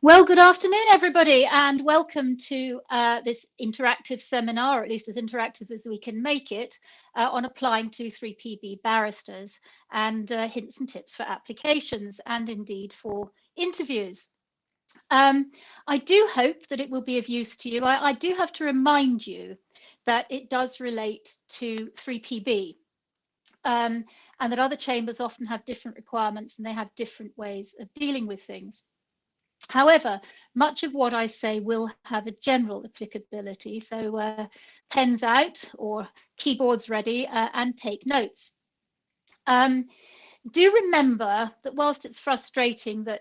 Well, good afternoon, everybody, and welcome to this interactive seminar, or at least as interactive as we can make it, on applying to 3PB barristers and hints and tips for applications and indeed for interviews. I do hope that it will be of use to you. I do have to remind you that it does relate to 3PB. And that other chambers often have different requirements and they have different ways of dealing with things. However, much of what I say will have a general applicability, so pens out or keyboards ready and take notes. Do remember that whilst it's frustrating that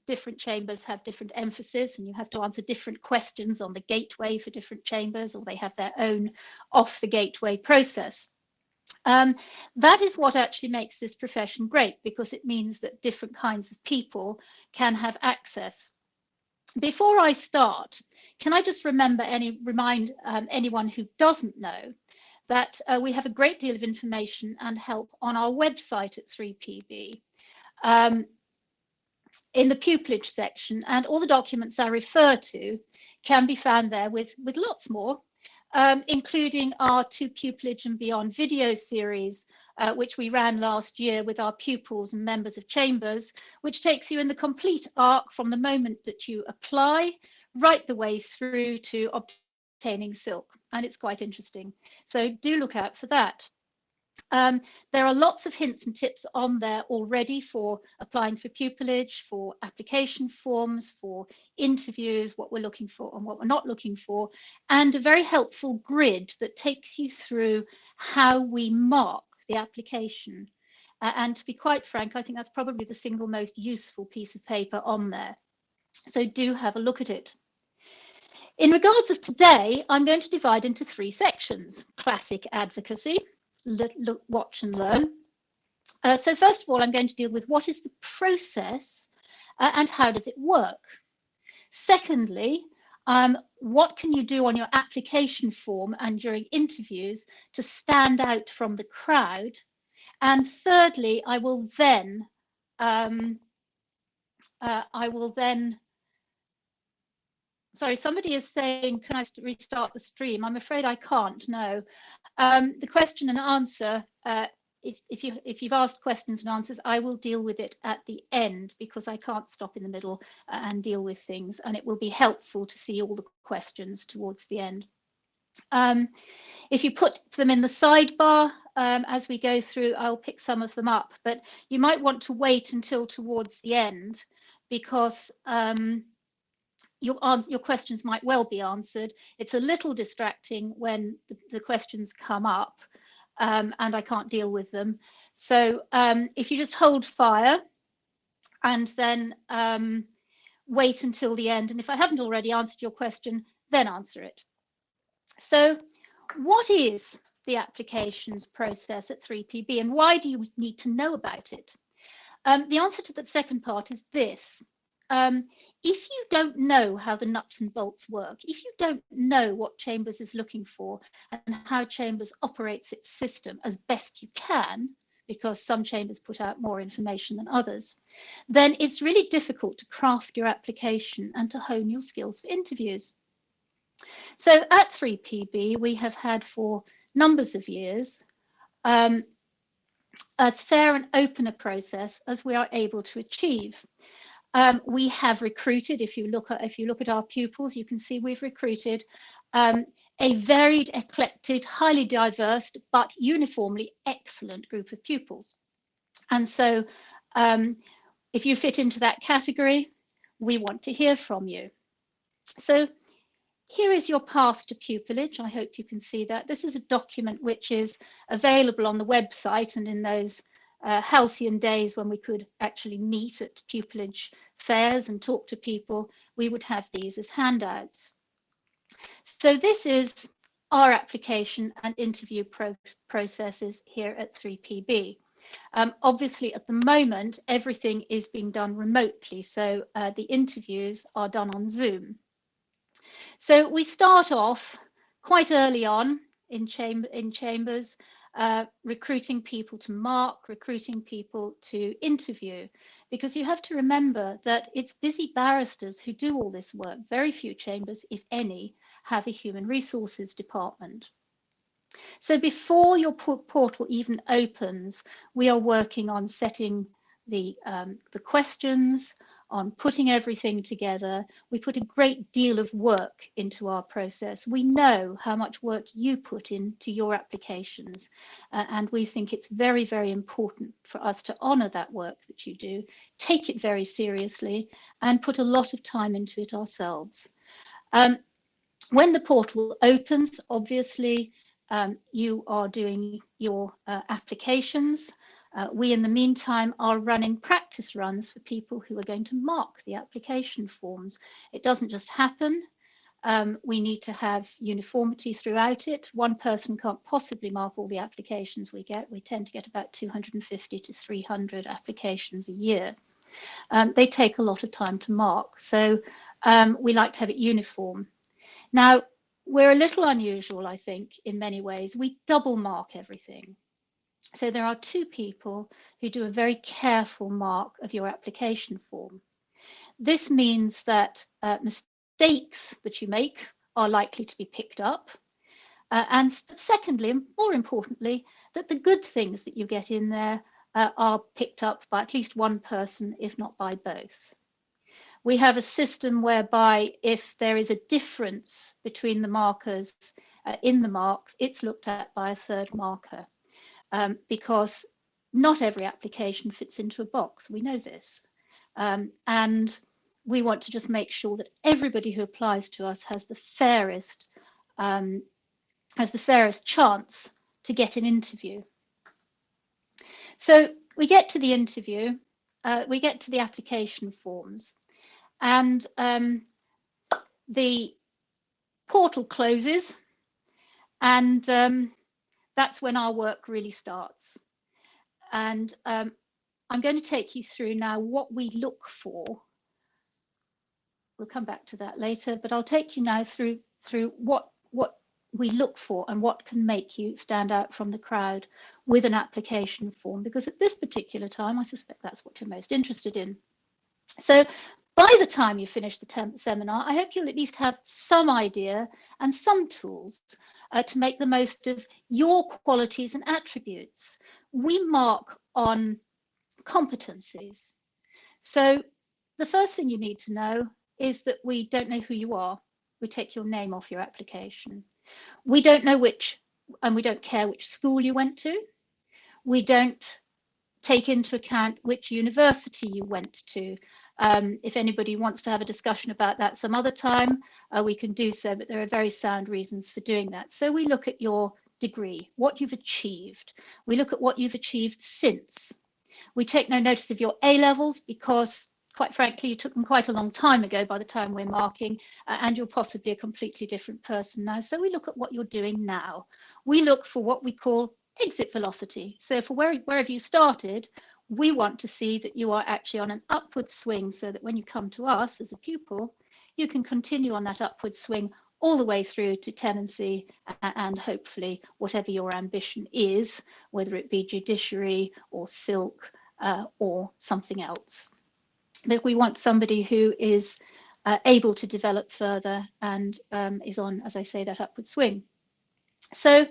different chambers have different emphasis and you have to answer different questions on the gateway for different chambers, or they have their own off the gateway process, that is what actually makes this profession great, because it means that different kinds of people can have access. Before I start, can I just remind anyone who doesn't know that we have a great deal of information and help on our website at 3PB in the Pupilage section, and all the documents I refer to can be found there with lots more. Including our 2 Pupilage and Beyond video series, which we ran last year with our pupils and members of chambers, which takes you in the complete arc from the moment that you apply right the way through to obtaining silk, and it's quite interesting. So do look out for that. There are lots of hints and tips on there already for applying for pupillage, for application forms, for interviews, what we're looking for and what we're not looking for, and a very helpful grid that takes you through how we mark the application. And to be quite frank, I think that's probably the single most useful piece of paper on there. So do have a look at it. In regards of today, I'm going to divide into 3 sections: classic advocacy, look, watch and learn. So first of all, I'm going to deal with what is the process and how does it work. Secondly, what can you do on your application form and during interviews to stand out from the crowd? And thirdly, I will then sorry, somebody is saying, can I restart the stream? I'm afraid I can't, no. The question and answer, if you've asked questions and answers, I will deal with it at the end, because I can't stop in the middle and deal with things, and it will be helpful to see all the questions towards the end. If you put them in the sidebar as we go through, I'll pick some of them up, but you might want to wait until towards the end, because your questions might well be answered. It's a little distracting when the questions come up and I can't deal with them. So if you just hold fire and then wait until the end, and if I haven't already answered your question, then answer it. So what is the applications process at 3PB, and why do you need to know about it? The answer to that second part is this. If you don't know how the nuts and bolts work, if you don't know what Chambers is looking for and how Chambers operates its system as best you can, because some chambers put out more information than others, then it's really difficult to craft your application and to hone your skills for interviews. So at 3PB, we have had for numbers of years as fair and open a process as we are able to achieve. We have recruited, if you look at our pupils, you can see we've recruited a varied, eclectic, highly diverse, but uniformly excellent group of pupils. And so if you fit into that category, we want to hear from you. So here is your path to pupillage. I hope you can see that. This is a document which is available on the website, and in those halcyon days when we could actually meet at pupillage fairs and talk to people, we would have these as handouts. So this is our application and interview processes here at 3PB. Obviously, at the moment, everything is being done remotely, so the interviews are done on Zoom. So we start off quite early on in chambers, recruiting people to mark, recruiting people to interview. because you have to remember that it's busy barristers who do all this work. Very few chambers, if any, have a human resources department. So before your portal even opens, we are working on setting the questions, on putting everything together. We put a great deal of work into our process. We know how much work you put into your applications, and we think it's very, very important for us to honour that work that you do, take it very seriously, and put a lot of time into it ourselves. When the portal opens, obviously, you are doing your applications. We, in the meantime, are running practice runs for people who are going to mark the application forms. It doesn't just happen. We need to have uniformity throughout it. One person can't possibly mark all the applications we get. We tend to get about 250 to 300 applications a year. They take a lot of time to mark, so we like to have it uniform. Now, we're a little unusual, I think, in many ways. We double mark everything. So there are two people who do a very careful mark of your application form. This means that mistakes that you make are likely to be picked up. And secondly, and more importantly, that the good things that you get in there are picked up by at least one person, if not by both. We have a system whereby if there is a difference between the markers in the marks, it's looked at by a third marker, because not every application fits into a box. We know this. And we want to just make sure that everybody who applies to us has the fairest chance to get an interview. So we get to the interview, we get to the application forms. And the portal closes, and that's when our work really starts. And I'm going to take you through now what we look for. We'll come back to that later, but I'll take you now through what we look for and what can make you stand out from the crowd with an application form, because at this particular time, I suspect that's what you're most interested in. So by the time you finish the seminar, I hope you'll at least have some idea and some tools to make the most of your qualities and attributes. We mark on competencies. So the first thing you need to know is that we don't know who you are. We take your name off your application. We don't know and we don't care which school you went to. We don't take into account which university you went to. If anybody wants to have a discussion about that some other time, we can do so, but there are very sound reasons for doing that. So we look at your degree, what you've achieved. We look at what you've achieved since. We take no notice of your A-levels because, quite frankly, you took them quite a long time ago by the time we're marking, and you're possibly a completely different person now. So we look at what you're doing now. We look for what we call exit velocity. So for wherever you started, we want to see that you are actually on an upward swing, so that when you come to us as a pupil, you can continue on that upward swing all the way through to tenancy and hopefully whatever your ambition is, whether it be judiciary or silk or something else. But we want somebody who is able to develop further and is on, as I say, that upward swing. So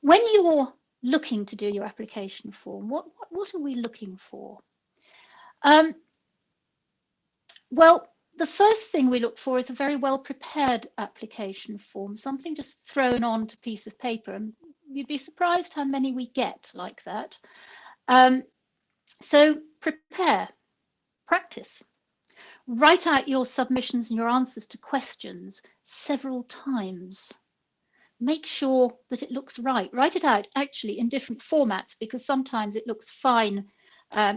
when you're looking to do your application form, what are we looking for? Well, the first thing we look for is a very well prepared application form, something just thrown onto a piece of paper, and you'd be surprised how many we get like that. So prepare, practice. Write out your submissions and your answers to questions several times. Make sure that it looks right. Write it out actually in different formats, because sometimes it looks fine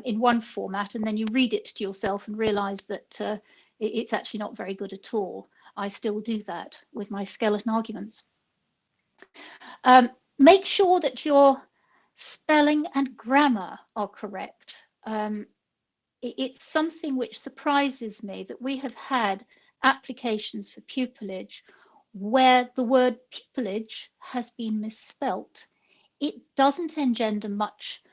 in one format and then you read it to yourself and realize that it's actually not very good at all. I still do that with my skeleton arguments. Make sure that your spelling and grammar are correct. It's something which surprises me that we have had applications for pupillage where the word pupilage has been misspelt. It doesn't engender much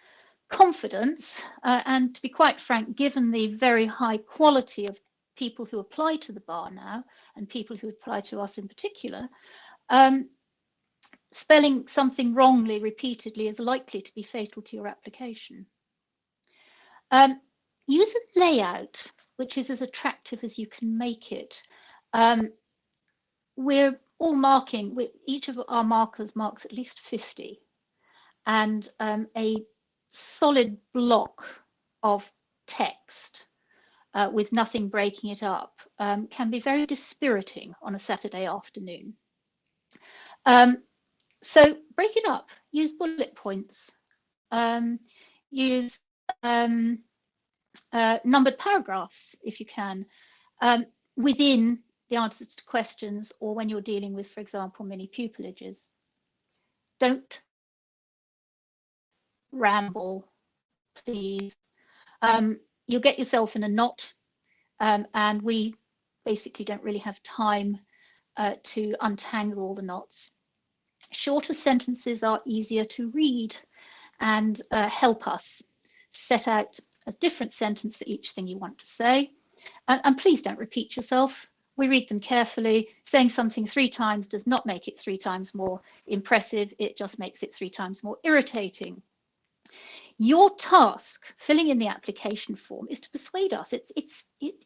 confidence, and to be quite frank, given the very high quality of people who apply to the bar now, and people who apply to us in particular, spelling something wrongly repeatedly is likely to be fatal to your application. Use a layout which is as attractive as you can make it. We're all marking, each of our markers marks at least 50, and a solid block of text with nothing breaking it up can be very dispiriting on a Saturday afternoon. So break it up, use bullet points, use numbered paragraphs if you can, within the answers to questions, or when you're dealing with, for example, mini pupilages. Don't ramble, please. You'll get yourself in a knot, and we basically don't really have time to untangle all the knots. Shorter sentences are easier to read and help us set out a different sentence for each thing you want to say. And please don't repeat yourself. We read them carefully. Saying something 3 times does not make it 3 times more impressive. It just makes it 3 times more irritating. Your task, filling in the application form, is to persuade us. It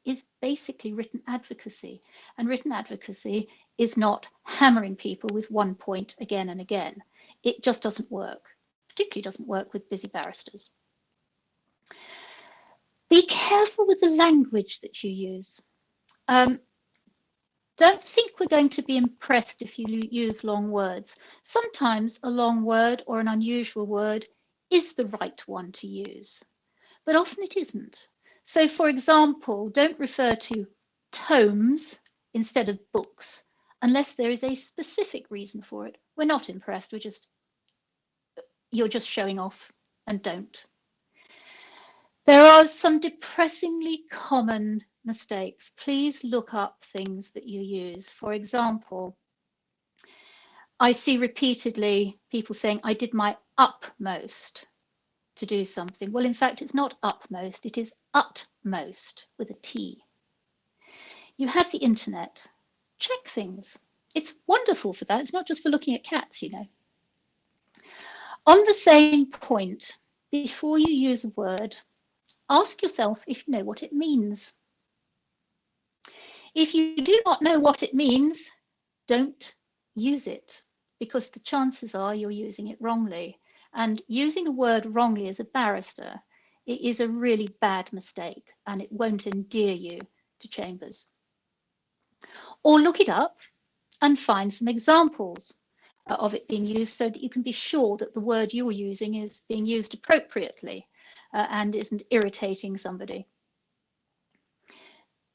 is basically written advocacy, and written advocacy is not hammering people with one point again and again. It just doesn't work. Particularly doesn't work with busy barristers. Be careful with the language that you use. Don't think we're going to be impressed if you use long words. Sometimes a long word or an unusual word is the right one to use, but often it isn't. So, for example, don't refer to tomes instead of books unless there is a specific reason for it. We're not impressed, you're just showing off, and don't. There are some depressingly common mistakes. Please look up things that you use. For example, I see repeatedly people saying, I did my utmost to do something. Well, in fact, it's not utmost, it is utmost with a T. You have the internet. Check things. It's wonderful for that. It's not just for looking at cats, you know. On the same point, before you use a word, ask yourself if you know what it means. If you do not know what it means, don't use it, because the chances are you're using it wrongly. And using a word wrongly as a barrister, it is a really bad mistake, and it won't endear you to chambers. Or look it up and find some examples of it being used so that you can be sure that the word you're using is being used appropriately and isn't irritating somebody.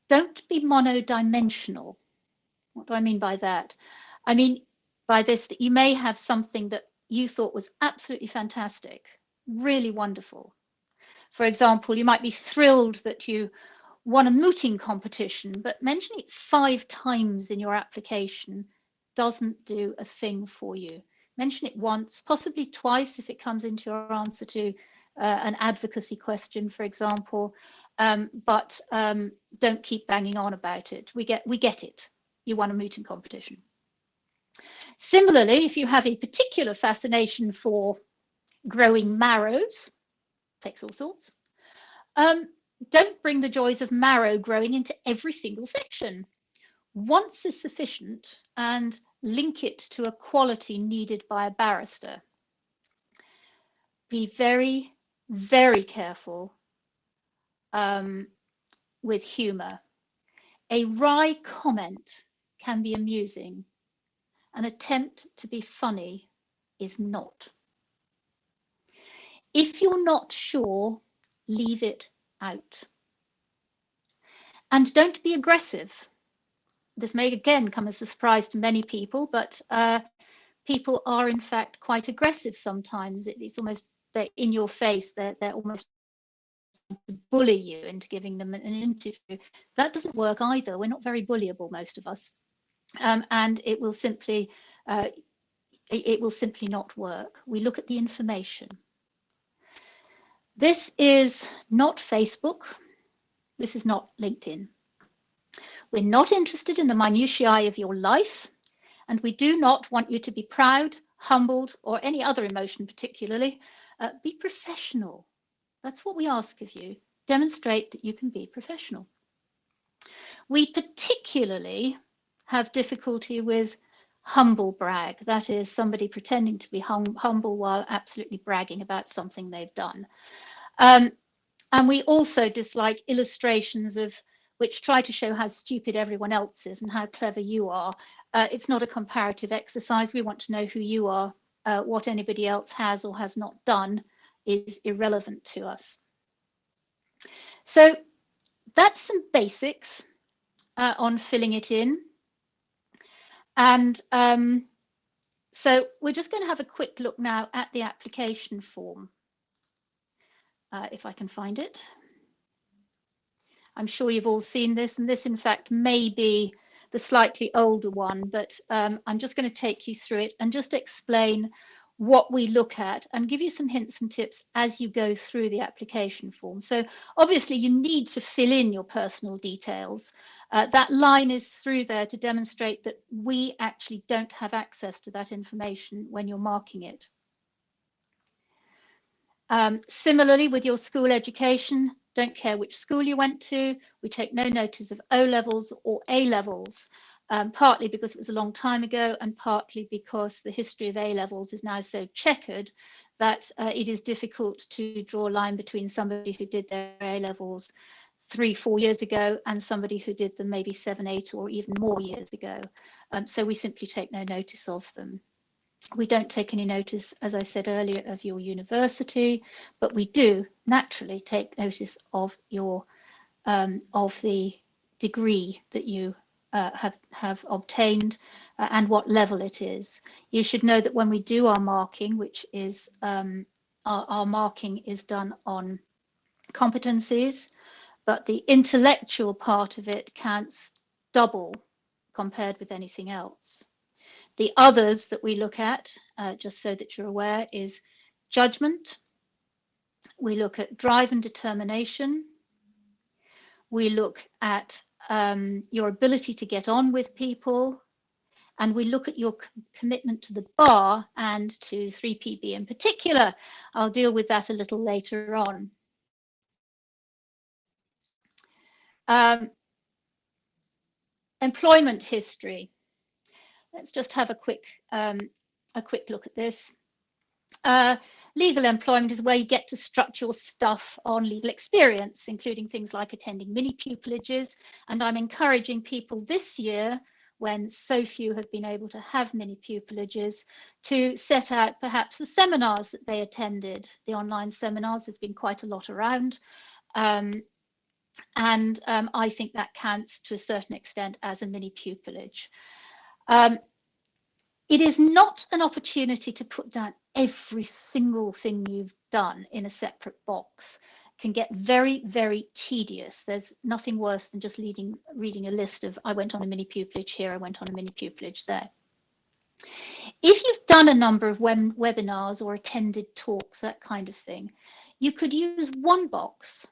Don't be monodimensional. What do I mean by that? I mean by this that you may have something that you thought was absolutely fantastic, really wonderful. For example, you might be thrilled that you won a mooting competition, but mentioning it 5 times in your application doesn't do a thing for you. Mention it once, possibly twice if it comes into your answer to an advocacy question, for example, but don't keep banging on about it. We get it. You won a mooting competition. Similarly, if you have a particular fascination for growing marrows, takes all sorts, don't bring the joys of marrow growing into every single section. Once is sufficient, and link it to a quality needed by a barrister. Be very, very careful with humour. A wry comment can be amusing. An attempt to be funny is not. If you're not sure, leave it out. And don't be aggressive. This may again come as a surprise to many people, but people are in fact quite aggressive sometimes. It's almost, they're in your face, they're almost to bully you into giving them an interview. That doesn't work either. We're not very bullyable, most of us, and it will simply not work. We look at the information. This is not Facebook. This is not LinkedIn. We're not interested in the minutiae of your life, and we do not want you to be proud, humbled, or any other emotion particularly. Be professional. That's what we ask of you. Demonstrate that you can be professional. We particularly have difficulty with humble brag. That is somebody pretending to be humble while absolutely bragging about something they've done. And we also dislike illustrations of which try to show how stupid everyone else is and how clever you are. It's not a comparative exercise. We want to know who you are. What anybody else has or has not done is irrelevant to us. So that's some basics on filling it in. And so we're just going to have a quick look now at the application form, if I can find it. I'm sure you've all seen this, and this in fact may be the slightly older one, but I'm just going to take you through it and just explain what we look at and give you some hints and tips as you go through the application form. So obviously you need to fill in your personal details. That line is through there to demonstrate that we actually don't have access to that information when you're marking it. Similarly with your school education, don't care which school you went to, we take no notice of O-levels or A-levels, partly because it was a long time ago and partly because the history of A-levels is now so checkered that it is difficult to draw a line between somebody who did their A-levels 3-4 years ago and somebody who did them maybe 7-8 or even more years ago. So we simply take no notice of them. We don't take any notice, as I said earlier, of your university, but we do naturally take notice of your of the degree that you have obtained and what level it is. You should know that when we do our marking, which is our marking is done on competencies, but the intellectual part of it counts double compared with anything else. The others that we look at, just so that you're aware, is judgment. We look at drive and determination. We look at your ability to get on with people. And we look at your commitment to the bar and to 3PB in particular. I'll deal with that a little later on. Employment history. Let's just have a quick look at this. Legal employment is where you get to structure your stuff on legal experience, including things like attending mini pupilages. And I'm encouraging people this year, when so few have been able to have mini pupilages, to set out perhaps the seminars that they attended. The online seminars, there's been quite a lot around. I think that counts to a certain extent as a mini pupilage. It is not an opportunity to put down every single thing you've done in a separate box. It can get very, very tedious. There's nothing worse than just reading a list of, I went on a mini pupilage here, I went on a mini pupilage there. If you've done a number of webinars or attended talks, that kind of thing, you could use one box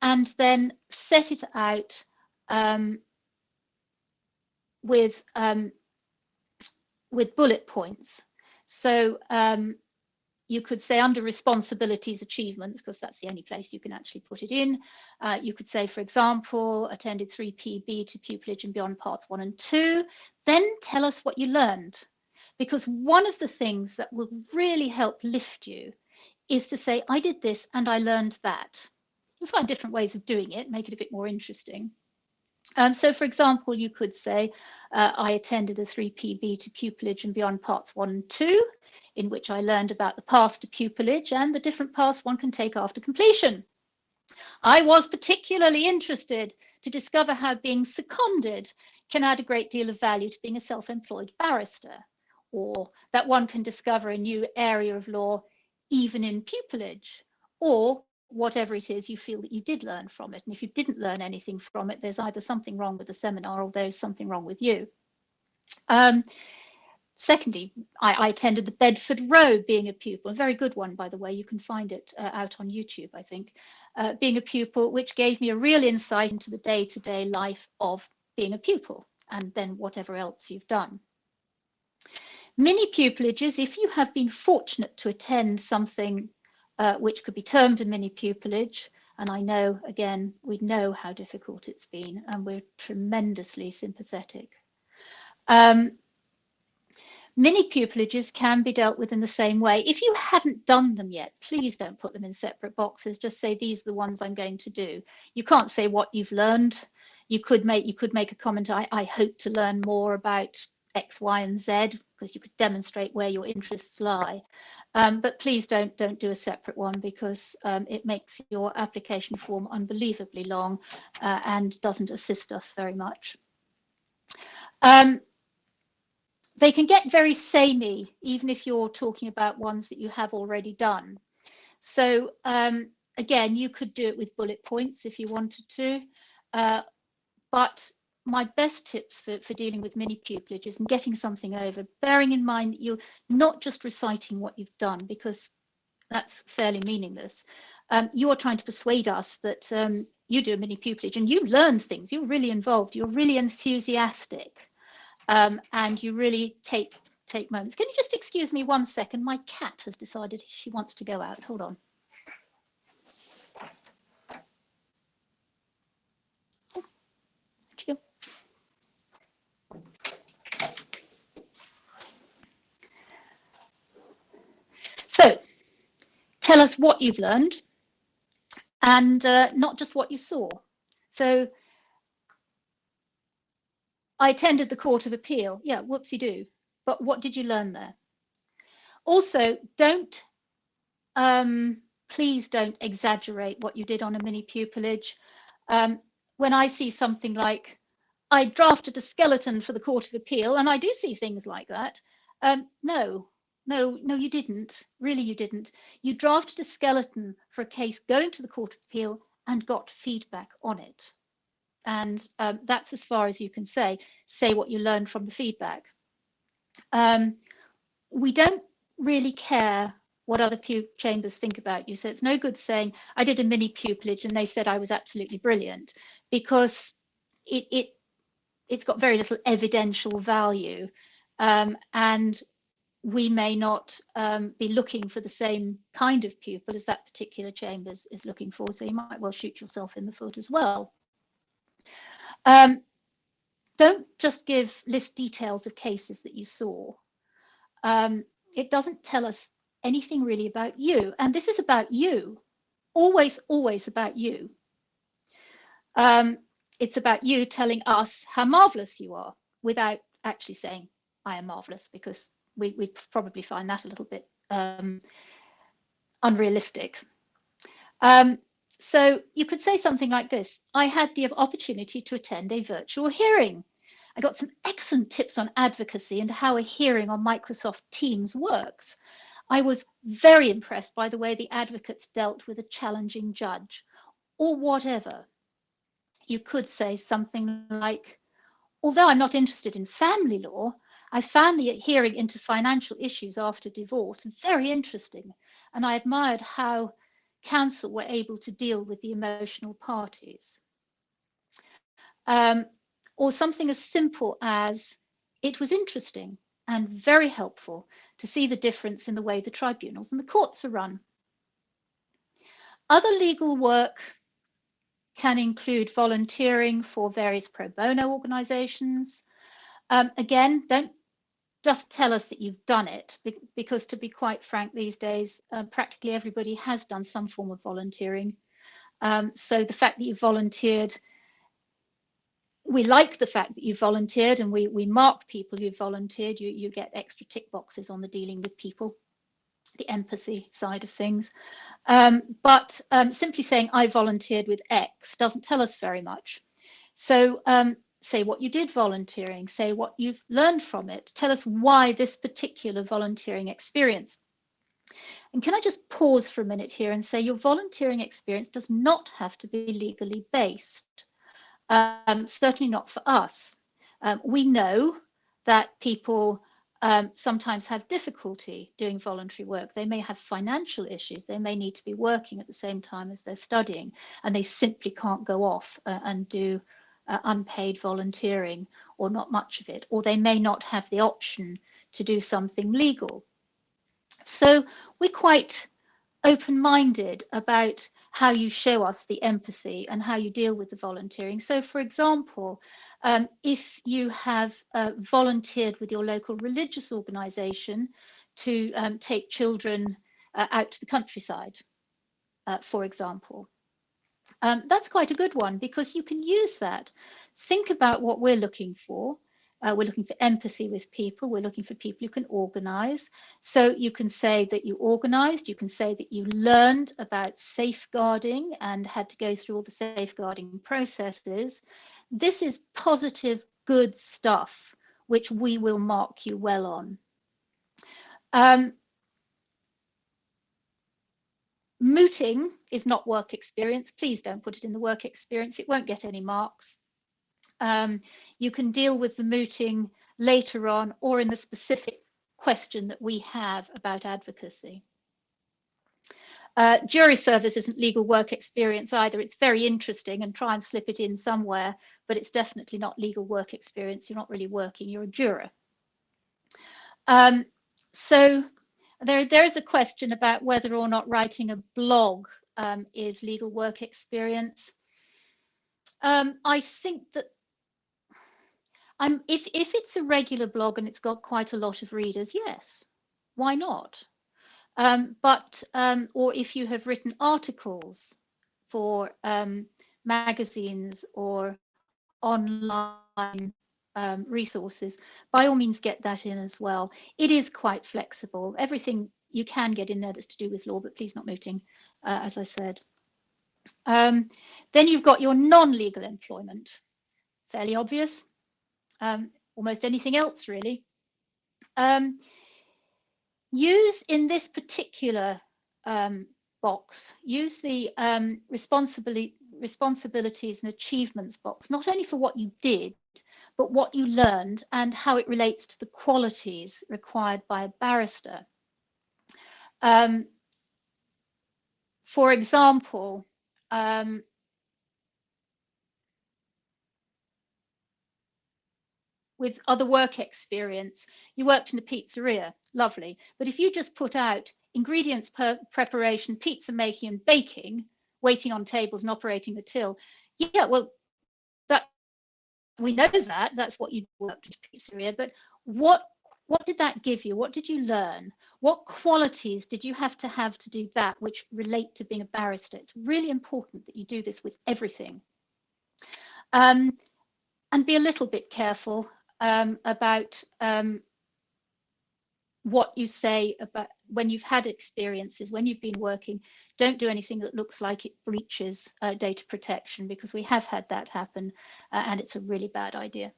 and then set it out with bullet points. So you could say under responsibilities, achievements, because that's the only place you can actually put it in. You could say, for example, attended 3PB to Pupilage and Beyond Parts 1 and 2. Then tell us what you learned. Because one of the things that will really help lift you is to say, I did this and I learned that. You'll find different ways of doing it, make it a bit more interesting. So, for example, you could say, I attended the 3PB to Pupilage and Beyond Parts 1 and 2, in which I learned about the path to pupilage and the different paths one can take after completion. I was particularly interested to discover how being seconded can add a great deal of value to being a self-employed barrister, or that one can discover a new area of law even in pupilage, or whatever it is you feel that you did learn from it. And if you didn't learn anything from it, there's either something wrong with the seminar or there's something wrong with you. Secondly, I attended the Bedford Row being a pupil, a very good one, by the way. You can find it out on YouTube, I think, being a pupil, which gave me a real insight into the day-to-day life of being a pupil, and then whatever else you've done. Mini pupilages, if you have been fortunate to attend something which could be termed a mini pupilage, and I know, again, we know how difficult it's been, and we're tremendously sympathetic. Mini pupilages can be dealt with in the same way. If you haven't done them yet, please don't put them in separate boxes. Just say, these are the ones I'm going to do. You can't say what you've learned. You could make a comment, I hope to learn more about X, Y, and Z, because you could demonstrate where your interests lie. But please don't do a separate one, because it makes your application form unbelievably long and doesn't assist us very much. They can get very samey, even if you're talking about ones that you have already done. So again, you could do it with bullet points if you wanted to. But my best tips for dealing with mini pupilages and getting something over, bearing in mind that you're not just reciting what you've done, because that's fairly meaningless. You're trying to persuade us that you do a mini pupilage and you learn things, you're really involved, you're really enthusiastic. And you really take moments. Can you just excuse me 1 second? My cat has decided she wants to go out. Hold on. So tell us what you've learned, and not just what you saw. So I attended the Court of Appeal. Yeah, whoopsie-doo. But what did you learn there? Also, please don't exaggerate what you did on a mini pupilage. When I see something like, I drafted a skeleton for the Court of Appeal, and I do see things like that. No, you didn't. Really, you didn't. You drafted a skeleton for a case going to the Court of Appeal and got feedback on it. And that's as far as you can say. Say what you learned from the feedback. We don't really care what other chambers think about you. So it's no good saying, I did a mini pupilage and they said I was absolutely brilliant, because it's got very little evidential value. And we may not be looking for the same kind of pupil as that particular chamber is looking for. So you might well shoot yourself in the foot as well. Don't just list details of cases that you saw. It doesn't tell us anything really about you. And this is about you. Always, always about you. It's about you telling us how marvelous you are, without actually saying, I am marvelous, because we'd probably find that a little bit unrealistic. So you could say something like this: I had the opportunity to attend a virtual hearing. I got some excellent tips on advocacy and how a hearing on Microsoft Teams works. I was very impressed by the way the advocates dealt with a challenging judge, or whatever. You could say something like, although I'm not interested in family law, I found the hearing into financial issues after divorce very interesting, and I admired how counsel were able to deal with the emotional parties. Or something as simple as, it was interesting and very helpful to see the difference in the way the tribunals and the courts are run. Other legal work can include volunteering for various pro bono organizations. Again, don't just tell us that you've done it, because to be quite frank, these days, practically everybody has done some form of volunteering. So the fact that you volunteered, we like the fact that you volunteered, and we mark people who volunteered. You get extra tick boxes on the dealing with people, the empathy side of things. But simply saying I volunteered with X doesn't tell us very much. So say what you did volunteering, say what you've learned from it, tell us why this particular volunteering experience. And can I just pause for a minute here and say your volunteering experience does not have to be legally based. Certainly not for us. We know that people sometimes have difficulty doing voluntary work. They may have financial issues. They may need to be working at the same time as they're studying, and they simply can't go off and do unpaid volunteering, or not much of it, or they may not have the option to do something legal. So we're quite open-minded about how you show us the empathy and how you deal with the volunteering. So, for example, if you have volunteered with your local religious organisation to take children out to the countryside, for example, that's quite a good one, because you can use that. Think about what we're looking for. We're looking for empathy with people. We're looking for people who can organise. So you can say that you organised. You can say that you learned about safeguarding and had to go through all the safeguarding processes. This is positive, good stuff, which we will mark you well on. Mooting is not work experience. Please don't put it in the work experience. It won't get any marks. You can deal with the mooting later on, or in the specific question that we have about advocacy. Jury service isn't legal work experience either. It's very interesting, and try and slip it in somewhere, but it's definitely not legal work experience. You're not really working, you're a juror. So there is a question about whether or not writing a blog is legal work experience. I think that if it's a regular blog and it's got quite a lot of readers, yes, why not? Or if you have written articles for magazines or online resources, by all means get that in as well. It is quite flexible. Everything you can get in there that's to do with law, but please not mooting, as I said. Then you've got your non-legal employment. Fairly obvious. Almost anything else, really. Use in this particular box, use the responsibilities and achievements box, not only for what you did, but what you learned and how it relates to the qualities required by a barrister. For example, with other work experience, you worked in a pizzeria, lovely. But if you just put out ingredients preparation, pizza making and baking, waiting on tables and operating the till, yeah, well, that we know that's what you worked at a pizzeria, but what did that give you? What did you learn? What qualities did you have to do that which relate to being a barrister? It's really important that you do this with everything. And be a little bit careful about what you say about when you've had experiences, when you've been working. Don't do anything that looks like it breaches data protection, because we have had that happen and it's a really bad idea.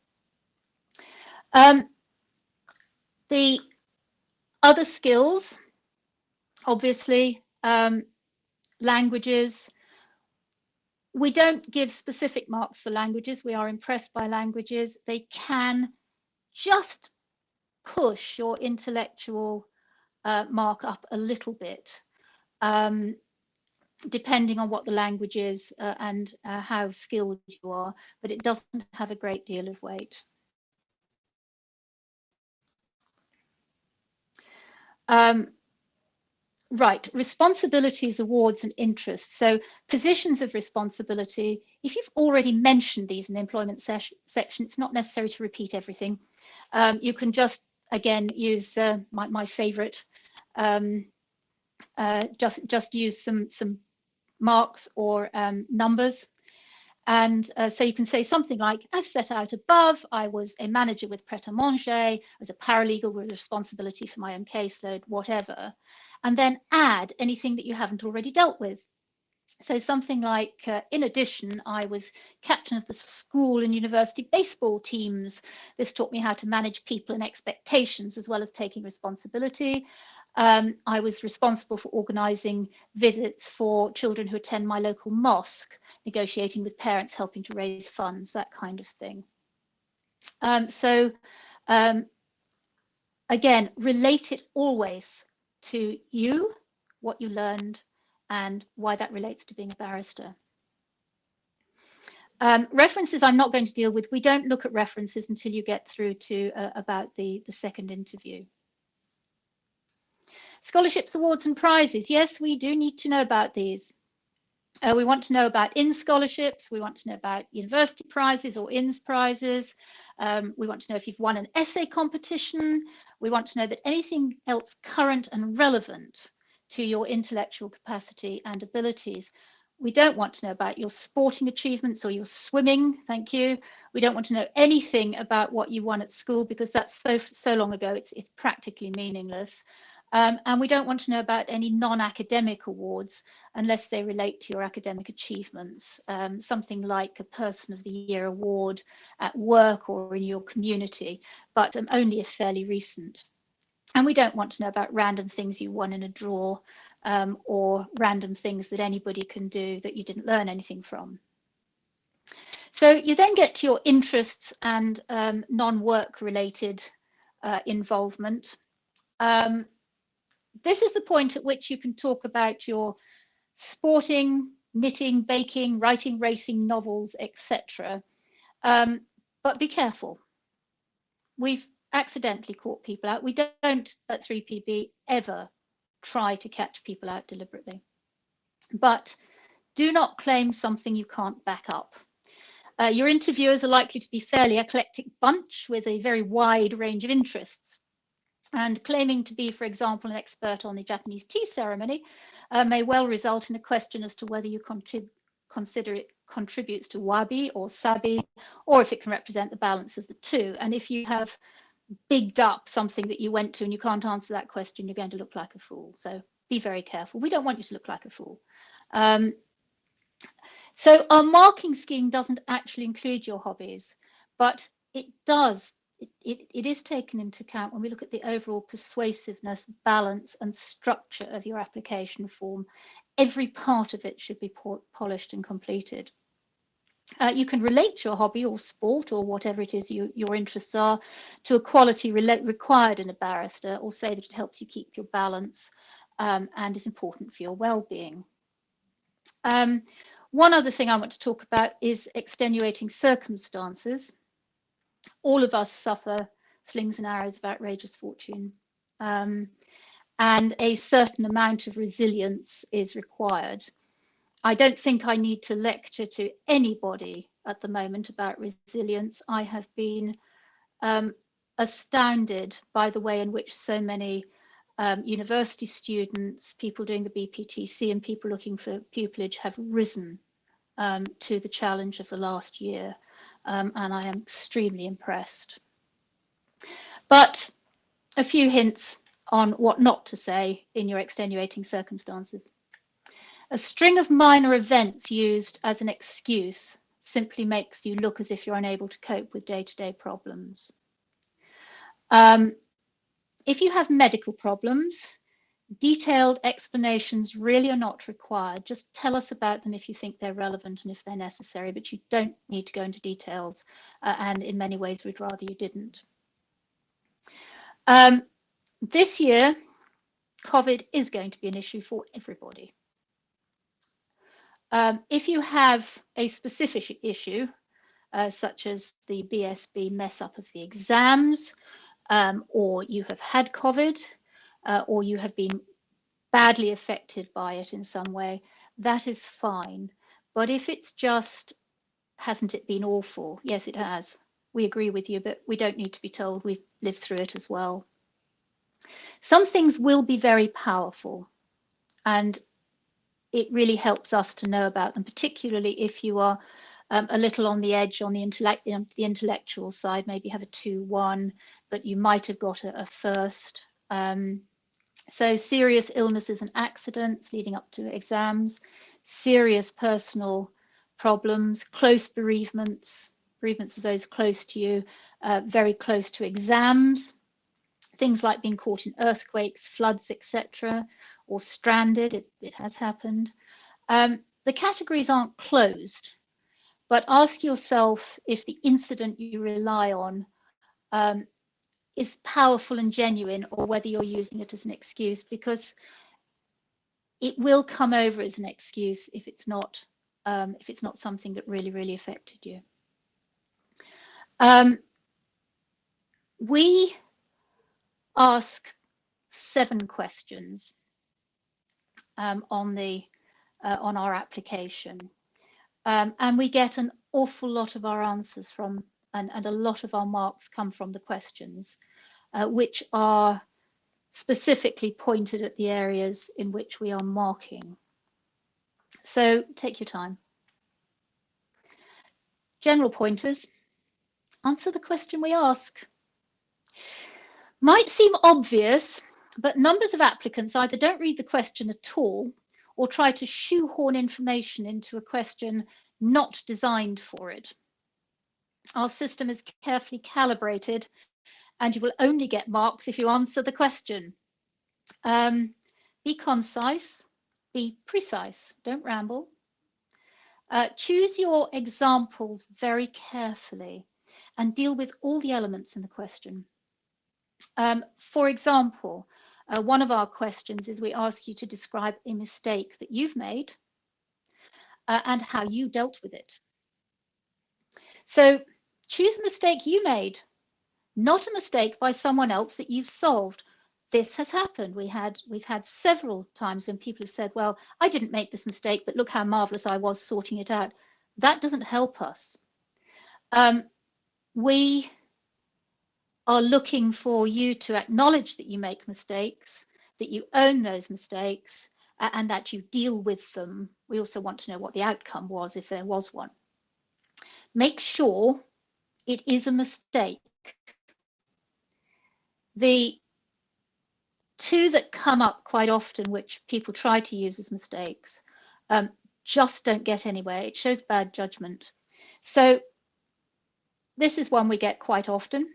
The other skills, obviously, languages. We don't give specific marks for languages. We are impressed by languages. They can just push your intellectual mark up a little bit, depending on what the language is and how skilled you are, but it doesn't have a great deal of weight. Right, responsibilities, awards and interests. So positions of responsibility, if you've already mentioned these in the employment section, it's not necessary to repeat everything. You can just, again, use my favorite, just use some marks or numbers. And so you can say something like, as set out above, I was a manager with Pret-a-Manger, I was a paralegal with responsibility for my own caseload, whatever. And then add anything that you haven't already dealt with. So something like, in addition, I was captain of the school and university baseball teams. This taught me how to manage people and expectations as well as taking responsibility. I was responsible for organising visits for children who attend my local mosque, negotiating with parents, helping to raise funds, that kind of thing. Again, relate it always to you, what you learned, and why that relates to being a barrister. References I'm not going to deal with. We don't look at references until you get through to about the second interview. Scholarships, awards and prizes. Yes, we do need to know about these. We want to know about INS scholarships. We want to know about university prizes or INS prizes. We want to know if you've won an essay competition. We want to know that anything else current and relevant to your intellectual capacity and abilities. We don't want to know about your sporting achievements or your swimming, thank you. We don't want to know anything about what you won at school because that's so long ago, it's practically meaningless. And we don't want to know about any non-academic awards unless they relate to your academic achievements, something like a Person of the Year award at work or in your community, but only if fairly recent. And we don't want to know about random things you won in a draw or random things that anybody can do that you didn't learn anything from. So you then get to your interests and non-work related involvement. This is the point at which you can talk about your sporting, knitting, baking, writing, racing, novels, etc. But be careful. We've accidentally caught people out. We don't at 3PB ever try to catch people out deliberately. But do not claim something you can't back up. Your interviewers are likely to be a fairly eclectic bunch with a very wide range of interests. And claiming to be, for example, an expert on the Japanese tea ceremony may well result in a question as to whether you consider it contributes to wabi or sabi, or if it can represent the balance of the two. And if you have bigged up something that you went to and you can't answer that question, you're going to look like a fool. So be very careful. We don't want you to look like a fool. So our marking scheme doesn't actually include your hobbies, but it does. It is taken into account when we look at the overall persuasiveness, balance and structure of your application form. Every part of it should be polished and completed. You can relate your hobby or sport or whatever it is your interests are to a quality required in a barrister, or say that it helps you keep your balance and is important for your well-being. One other thing I want to talk about is extenuating circumstances. All of us suffer slings and arrows of outrageous fortune, and a certain amount of resilience is required. I don't think I need to lecture to anybody at the moment about resilience. I have been astounded by the way in which so many university students, people doing the Bptc and people looking for pupillage have risen to the challenge of the last year. And I am extremely impressed. But a few hints on what not to say in your extenuating circumstances. A string of minor events used as an excuse simply makes you look as if you're unable to cope with day-to-day problems. If you have medical problems, detailed explanations really are not required. Just tell us about them if you think they're relevant and if they're necessary, but you don't need to go into details, and in many ways we'd rather you didn't. This year, COVID is going to be an issue for everybody. If you have a specific issue, such as the BSB mess up of the exams, or you have had COVID, or you have been badly affected by it in some way, that is fine. But if it's just, hasn't it been awful? Yes, it has. We agree with you, but we don't need to be told we've lived through it as well. Some things will be very powerful, and it really helps us to know about them, particularly if you are a little on the edge on the intellectual side, maybe have a 2-1, but you might have got a first. So serious illnesses and accidents leading up to exams, serious personal problems, close bereavements of those close to you, very close to exams, things like being caught in earthquakes, floods, etc., or stranded, it has happened. The categories aren't closed, but ask yourself if the incident you rely on is powerful and genuine, or whether you're using it as an excuse, because it will come over as an excuse if it's not something that really affected you. We ask 7 questions on our application, and we get an awful lot of our answers from, and a lot of our marks come from the questions, which are specifically pointed at the areas in which we are marking. So take your time. General pointers: answer the question we ask. Might seem obvious, but numbers of applicants either don't read the question at all or try to shoehorn information into a question not designed for it. Our system is carefully calibrated, and you will only get marks if you answer the question. Be concise, be precise, don't ramble. Choose your examples very carefully and deal with all the elements in the question. For example, one of our questions is we ask you to describe a mistake that you've made and how you dealt with it. So choose a mistake you made, not a mistake by someone else that you've solved. This has happened. We've had several times when people have said, well, I didn't make this mistake, but look how marvelous I was sorting it out. That doesn't help us. We are looking for you to acknowledge that you make mistakes, that you own those mistakes, and that you deal with them. We also want to know what the outcome was, if there was one. Make sure it is a mistake. The 2 that come up quite often, which people try to use as mistakes, just don't get anywhere. It shows bad judgment. So this is one we get quite often.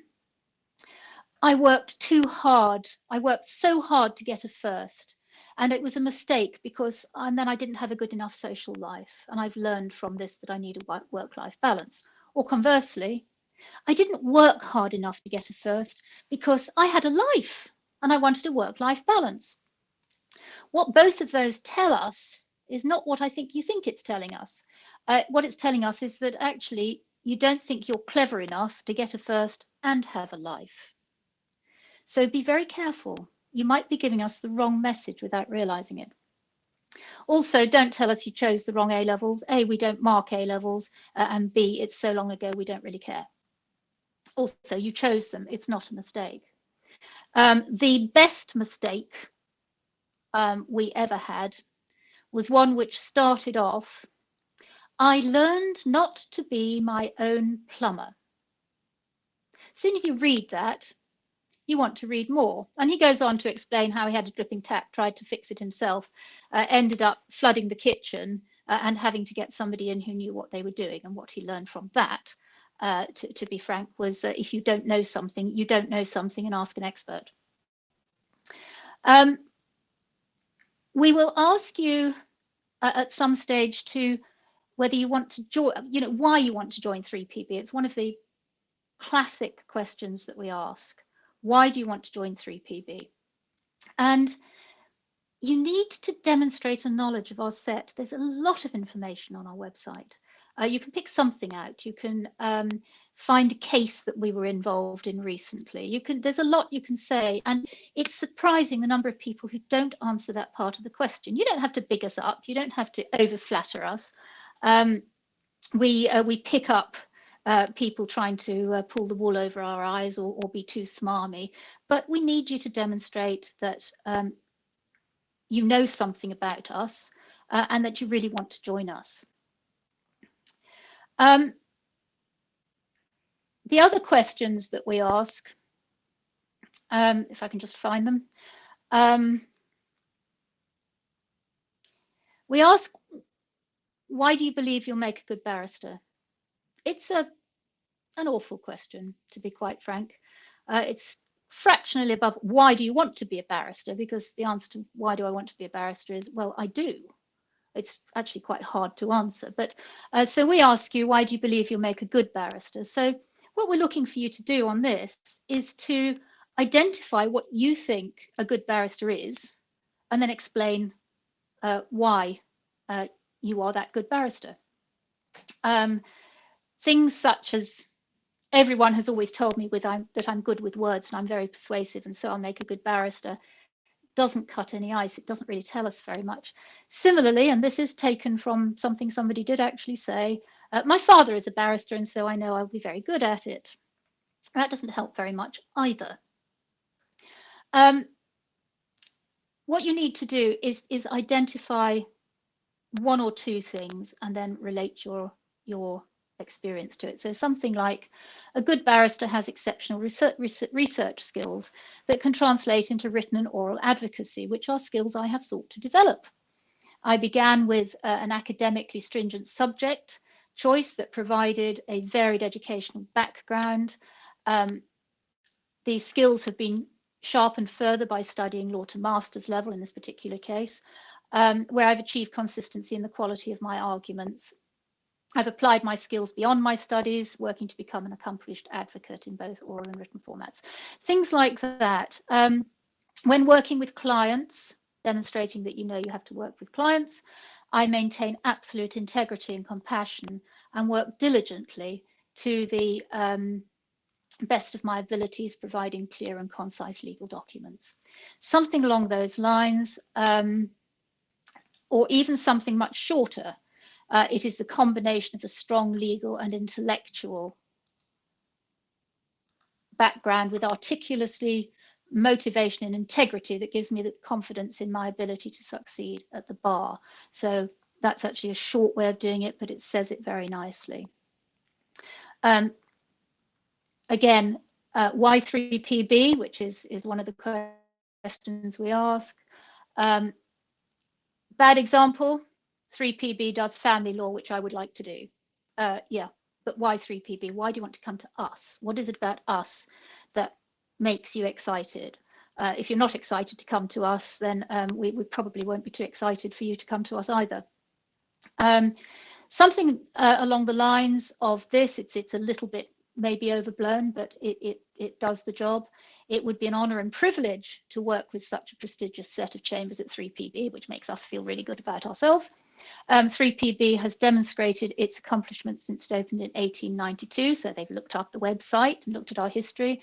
I worked too hard. I worked so hard to get a first, and it was a mistake because, and then I didn't have a good enough social life, and I've learned from this that I need a work-life balance. Or conversely, I didn't work hard enough to get a first because I had a life and I wanted a work-life balance. What both of those tell us is not what I think you think it's telling us. What it's telling us is that actually you don't think you're clever enough to get a first and have a life. So be very careful. You might be giving us the wrong message without realizing it. Also, don't tell us you chose the wrong A-levels. A, we don't mark A-levels, and B, it's so long ago we don't really care. Also, you chose them. It's not a mistake. The best mistake we ever had was one which started off, I learned not to be my own plumber. As soon as you read that, you want to read more. And he goes on to explain how he had a dripping tap, tried to fix it himself, ended up flooding the kitchen and having to get somebody in who knew what they were doing. And what he learned from that, to be frank, was if you don't know something, you don't know something, and ask an expert. We will ask you at some stage to whether you want to join, why you want to join 3PB. It's one of the classic questions that we ask. Why do you want to join 3PB? And you need to demonstrate a knowledge of our set. There's a lot of information on our website. You can pick something out. You can find a case that we were involved in recently. There's a lot you can say, and it's surprising the number of people who don't answer that part of the question. You don't have to big us up. You don't have to over flatter us. We pick up people trying to pull the wool over our eyes or be too smarmy, but we need you to demonstrate that you know something about us and that you really want to join us. The other questions that we ask, if I can just find them, we ask, why do you believe you'll make a good barrister? It's an awful question, to be quite frank. It's fractionally above, why do you want to be a barrister? Because the answer to why do I want to be a barrister is, well, I do. It's actually quite hard to answer. But so we ask you, why do you believe you'll make a good barrister? So what we're looking for you to do on this is to identify what you think a good barrister is, and then explain why you are that good barrister. Things such as, everyone has always told me that I'm good with words and I'm very persuasive, and so I'll make a good barrister, doesn't cut any ice. It doesn't really tell us very much. Similarly, and this is taken from something somebody did actually say, my father is a barrister and so I know I'll be very good at it. That doesn't help very much either. What you need to do is identify one or two things and then relate your experience to it. So something like, a good barrister has exceptional research skills that can translate into written and oral advocacy, which are skills I have sought to develop. I began with an academically stringent subject choice that provided a varied educational background. These skills have been sharpened further by studying law to master's level in this particular case, where I've achieved consistency in the quality of my arguments. I've applied my skills beyond my studies, working to become an accomplished advocate in both oral and written formats. Things like that. When working with clients, demonstrating that you know you have to work with clients, I maintain absolute integrity and compassion and work diligently to the best of my abilities, providing clear and concise legal documents. Something along those lines, or even something much shorter. It is the combination of a strong legal and intellectual background with articulacy, motivation and integrity that gives me the confidence in my ability to succeed at the bar. So that's actually a short way of doing it, but it says it very nicely. Again, why 3PB, which is one of the questions we ask. Bad example, 3PB does family law, which I would like to do. Yeah, but why 3PB? Why do you want to come to us? What is it about us that makes you excited? If you're not excited to come to us, then we probably won't be too excited for you to come to us either. Something along the lines of this, it's a little bit maybe overblown, but it does the job. It would be an honor and privilege to work with such a prestigious set of chambers at 3PB, which makes us feel really good about ourselves. 3PB has demonstrated its accomplishments since it opened in 1892, so they've looked up the website and looked at our history.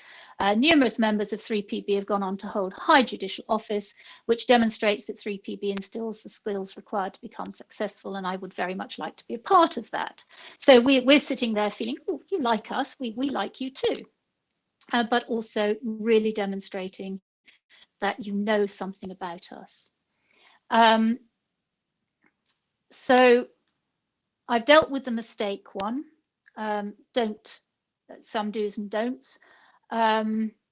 Numerous members of 3PB have gone on to hold high judicial office, which demonstrates that 3PB instills the skills required to become successful, and I would very much like to be a part of that. So we're sitting there feeling, oh, you like us, we like you too. But also really demonstrating that you know something about us. So I've dealt with the mistake one, some do's and don'ts. The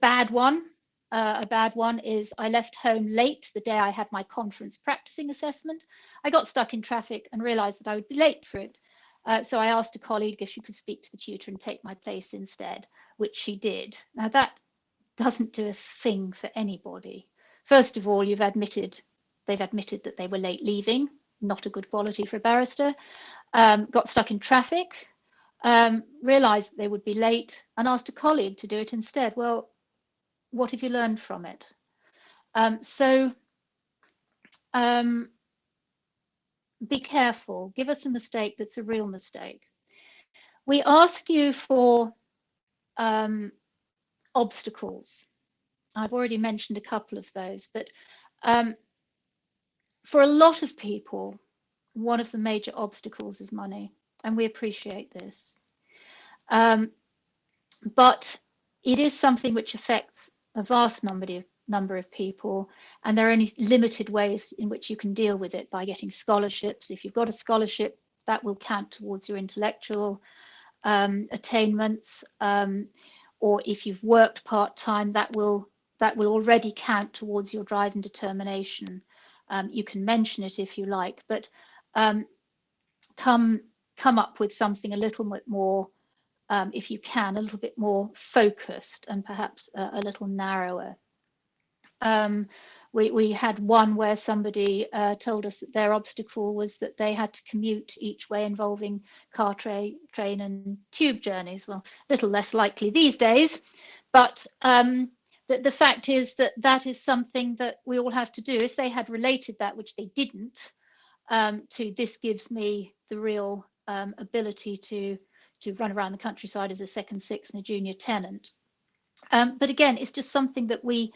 bad one, a bad one is I left home late the day I had my conference practicing assessment. I got stuck in traffic and realized that I would be late for it. So I asked a colleague if she could speak to the tutor and take my place instead, which she did. Now that doesn't do a thing for anybody. First of all, they've admitted that they were late leaving, not a good quality for a barrister. Got stuck in traffic, realized that they would be late and asked a colleague to do it instead. Well, what have you learned from it? Be careful. Give us a mistake that's a real mistake. We ask you for obstacles. I've already mentioned a couple of those, but for a lot of people, one of the major obstacles is money, and we appreciate this. But it is something which affects a vast number of people, and there are only limited ways in which you can deal with it by getting scholarships. If you've got a scholarship, that will count towards your intellectual attainments, or if you've worked part-time, that will already count towards your drive and determination. You can mention it if you like, but come up with something a little bit more, if you can, a little bit more focused and perhaps a little narrower. We had one where somebody told us that their obstacle was that they had to commute each way, involving car, train and tube journeys. Well, a little less likely these days, but the fact is that that is something that we all have to do. If they had related that, which they didn't, to this gives me the real ability to run around the countryside as a second six and a junior tenant. But again, it's just something that we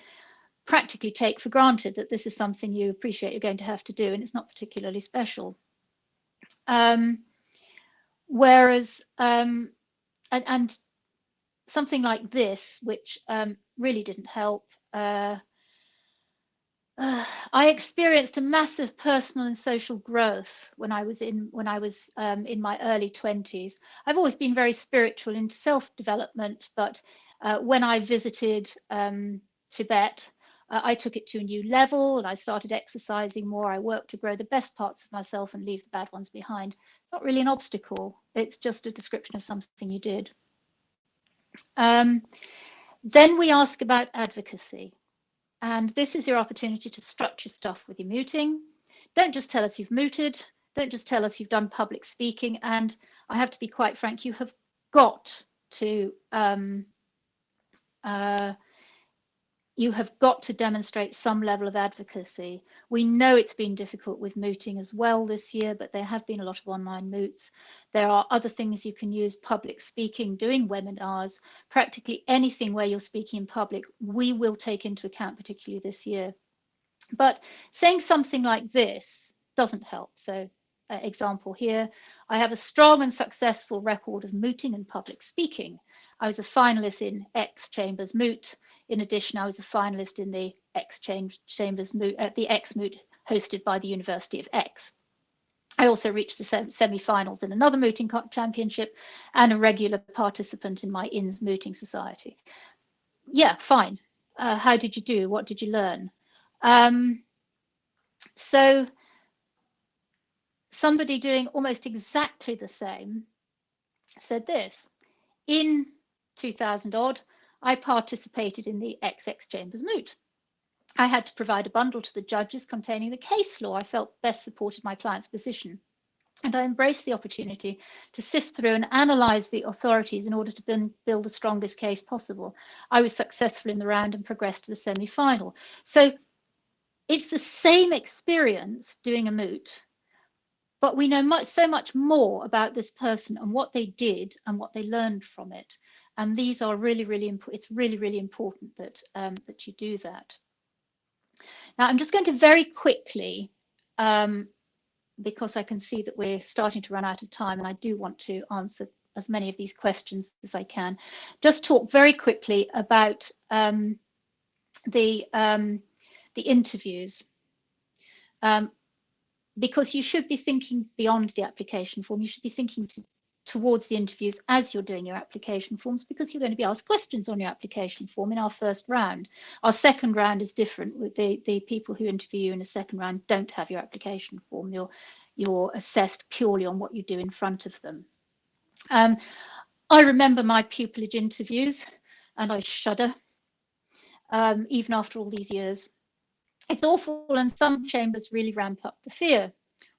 practically take for granted, that this is something you appreciate you're going to have to do, and it's not particularly special. Whereas, and something like this, which really didn't help, I experienced a massive personal and social growth when I was in my early 20s. I've always been very spiritual into self-development, but when I visited Tibet, I took it to a new level, and I started exercising more. I worked to grow the best parts of myself and leave the bad ones behind. Not really an obstacle. It's just a description of something you did. Then we ask about advocacy. And this is your opportunity to structure stuff with your mooting. Don't just tell us you've mooted. Don't just tell us you've done public speaking. And I have to be quite frank, you have got to demonstrate some level of advocacy. We know it's been difficult with mooting as well this year, but there have been a lot of online moots. There are other things you can use: public speaking, doing webinars, practically anything where you're speaking in public, we will take into account, particularly this year. But saying something like this doesn't help. So example here, I have a strong and successful record of mooting and public speaking. I was a finalist in X Chambers Moot. In addition, I was a finalist in the X Chambers Moot, the X Moot hosted by the University of X. I also reached the semi-finals in another mooting championship, and a regular participant in my INS mooting society. Yeah, fine. How did you do? What did you learn? So somebody doing almost exactly the same said this: in 2000 odd, I participated in the XX Chambers Moot. I had to provide a bundle to the judges containing the case law I felt best supported my client's position. And I embraced the opportunity to sift through and analyse the authorities in order to build the strongest case possible. I was successful in the round and progressed to the semi-final. So it's the same experience doing a moot, but we know so much more about this person and what they did and what they learned from it. And these are really, really important. It's really, really important that that you do that. Now, I'm just going to very quickly, because I can see that we're starting to run out of time, and I do want to answer as many of these questions as I can, just talk very quickly about the interviews. Because you should be thinking beyond the application form. You should be thinking towards the interviews as you're doing your application forms, because you're going to be asked questions on your application form in our first round. Our second round is different. With the people who interview you in the second round don't have your application form. You're assessed purely on what you do in front of them. I remember my pupillage interviews, and I shudder, even after all these years. It's awful, and some chambers really ramp up the fear.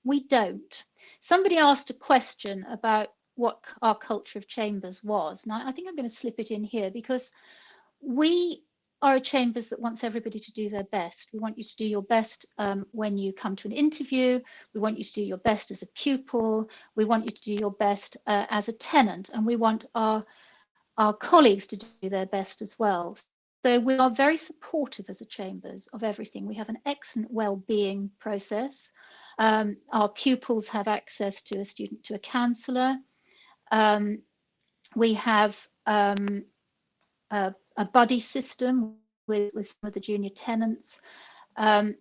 We don't. Somebody asked a question about what our culture of chambers was. Now, I think I'm going to slip it in here, because we are a chambers that wants everybody to do their best. We want you to do your best when you come to an interview. We want you to do your best as a pupil. We want you to do your best as a tenant, and we want our colleagues to do their best as well. So we are very supportive as a chambers of everything. We have an excellent well-being process. Our pupils have access to a student, to a counsellor. We have a buddy system with some of the junior tenants. And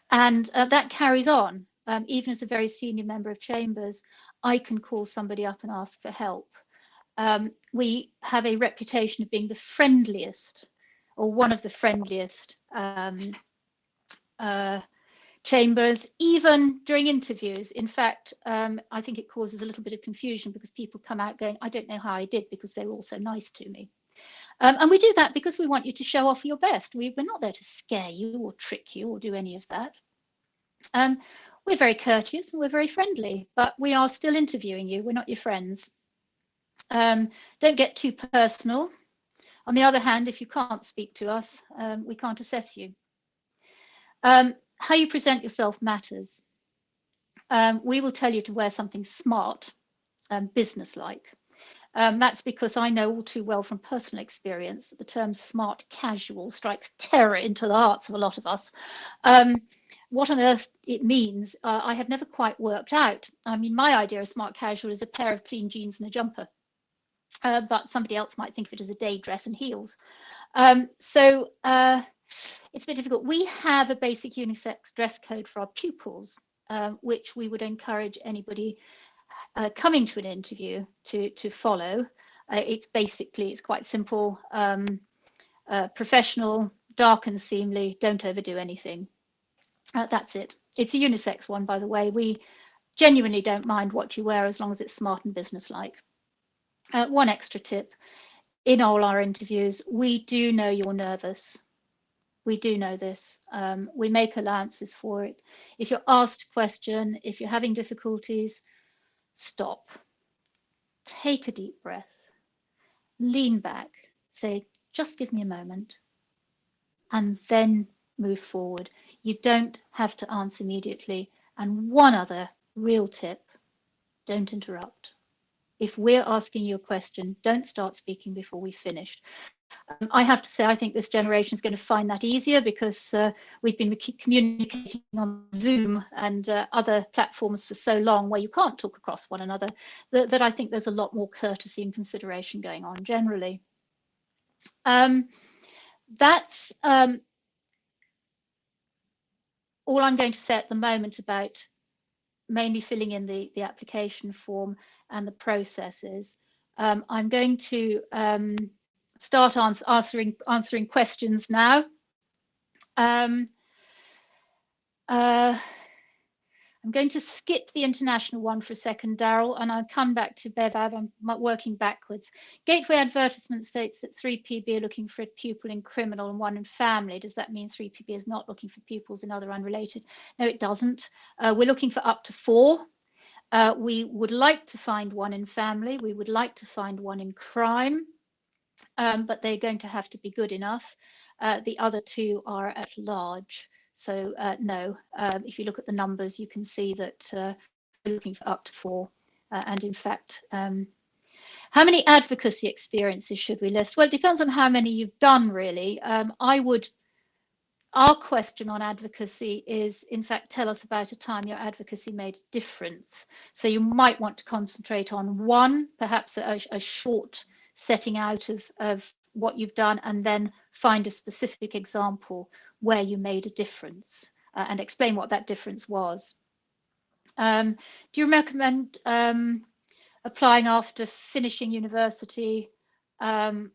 that carries on. Even as a very senior member of chambers, I can call somebody up and ask for help. We have a reputation of being the friendliest, or one of the friendliest chambers, even during interviews. In fact, I think it causes a little bit of confusion, because people come out going, I don't know how I did, because they were all so nice to me. And we do that because we want you to show off your best. We're not there to scare you or trick you or do any of that. We're very courteous and we're very friendly, but we are still interviewing you. We're not your friends. Don't get too personal. On the other hand, if you can't speak to us, we can't assess you. How you present yourself matters. We will tell you to wear something smart, businesslike. That's because I know all too well from personal experience that the term smart casual strikes terror into the hearts of a lot of us. What on earth it means, I have never quite worked out. I mean, my idea of smart casual is a pair of clean jeans and a jumper, but somebody else might think of it as a day dress and heels. So it's a bit difficult. We have a basic unisex dress code for our pupils, which we would encourage anybody coming to an interview to follow. It's quite simple, professional, dark and seemly, don't overdo anything. That's it. It's a unisex one, by the way. We genuinely don't mind what you wear as long as it's smart and businesslike. One extra tip, in all our interviews, we do know you're nervous. We do know this. We make allowances for it. If you're asked a question, if you're having difficulties, stop. Take a deep breath. Lean back. Say, just give me a moment. And then move forward. You don't have to answer immediately. And one other real tip, don't interrupt. If we're asking you a question, don't start speaking before we've finished. I have to say, I think this generation is going to find that easier because we've been communicating on Zoom and other platforms for so long where you can't talk across one another, that I think there's a lot more courtesy and consideration going on generally. That's all I'm going to say at the moment about mainly filling in the application form and the processes. I'm going to start answering questions now. I'm going to skip the international one for a second, Daryl, and I'll come back to BevAv. I'm working backwards. Gateway advertisement states that 3PB are looking for a pupil in criminal and one in family. Does that mean 3PB is not looking for pupils in other unrelated? No, it doesn't. We're looking for up to 4. We would like to find one in family. We would like to find one in crime, but they're going to have to be good enough. The other 2 are at large. So no, if you look at the numbers, you can see that we're looking for up to 4. And in fact, how many advocacy experiences should we list? Well, it depends on how many you've done, really. Our question on advocacy is, in fact, tell us about a time your advocacy made a difference. So you might want to concentrate on one, perhaps a short setting out of what you've done, and then find a specific example where you made a difference and explain what that difference was. Do you recommend applying after finishing university? I've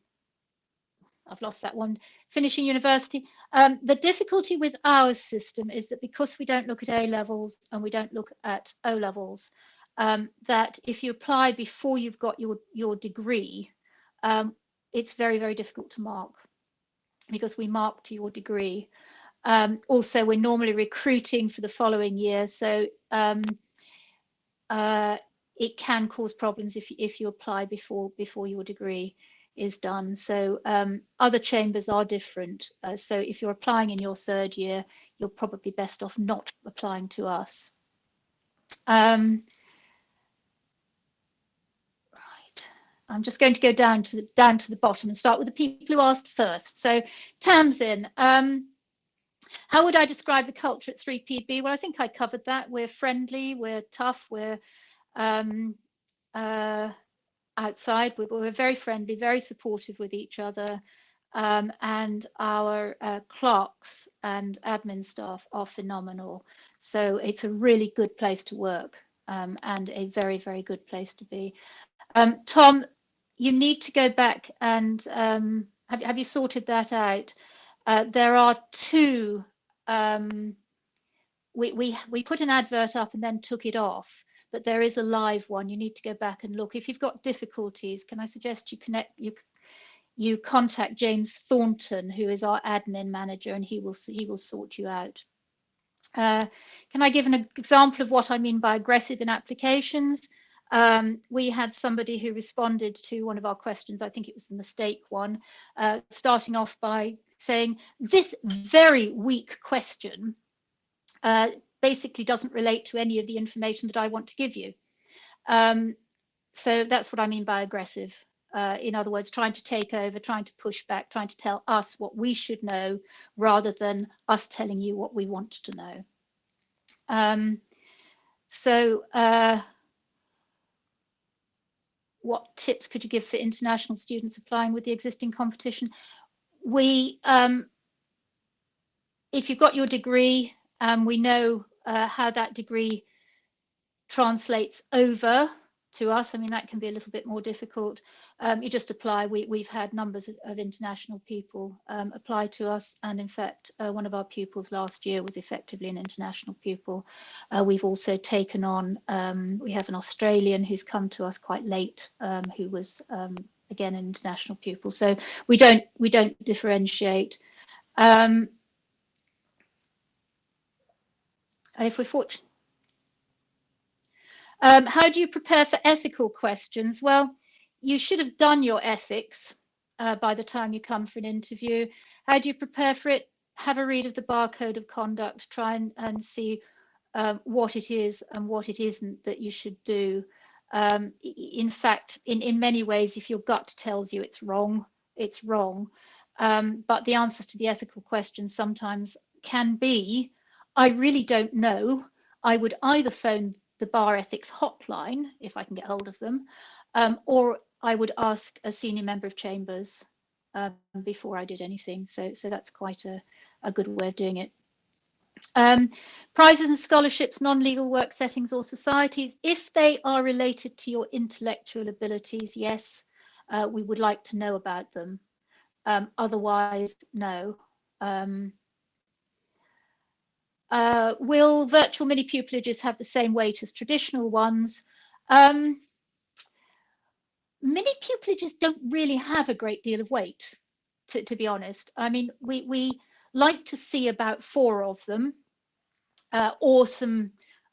lost that one. Finishing university. The difficulty with our system is that because we don't look at A levels and we don't look at O levels, that if you apply before you've got your degree, it's very, very difficult to mark because we mark to your degree. Also, we're normally recruiting for the following year, so it can cause problems if you apply before your degree is done. So other chambers are different. So if you're applying in your 3rd year, you're probably best off not applying to us. I'm just going to go down to the bottom and start with the people who asked first. So Tamsin, how would I describe the culture at 3PB? Well, I think I covered that. We're friendly, we're tough, we're outside. We're very friendly, very supportive with each other. And our clerks and admin staff are phenomenal. So it's a really good place to work and a very, very good place to be. Tom, you need to go back and have you sorted that out? There are 2. We put an advert up and then took it off, but there is a live one. You need to go back and look. If you've got difficulties, can I suggest you you contact James Thornton, who is our admin manager, and he will sort you out. Can I give an example of what I mean by aggressive in applications? We had somebody who responded to one of our questions, I think it was the mistake one, starting off by saying, this very weak question basically doesn't relate to any of the information that I want to give you. So that's what I mean by aggressive. In other words, trying to take over, trying to push back, trying to tell us what we should know rather than us telling you what we want to know. What tips could you give for international students applying with the existing competition? If you've got your degree, we know how that degree translates over to us. I mean, that can be a little bit more difficult. You just apply. We've had numbers of international people apply to us, and in fact, one of our pupils last year was effectively an international pupil. We've also taken on, we have an Australian who's come to us quite late, who was again an international pupil. So we don't differentiate. If we're fortunate. How do you prepare for ethical questions? Well, you should have done your ethics by the time you come for an interview. How do you prepare for it? Have a read of the Bar Code of Conduct, try and see what it is and what it isn't that you should do. In fact, in many ways, if your gut tells you it's wrong, it's wrong. But the answers to the ethical questions sometimes can be, I really don't know. I would either phone the bar ethics hotline if I can get hold of them, or I would ask a senior member of chambers before I did anything. So that's quite a good way of doing it. Prizes and scholarships, non-legal work settings or societies, if they are related to your intellectual abilities, yes, we would like to know about them. Otherwise, no. Will virtual mini pupilages have the same weight as traditional ones? Mini pupilages don't really have a great deal of weight, to be honest. I mean, we like to see about 4 of them, or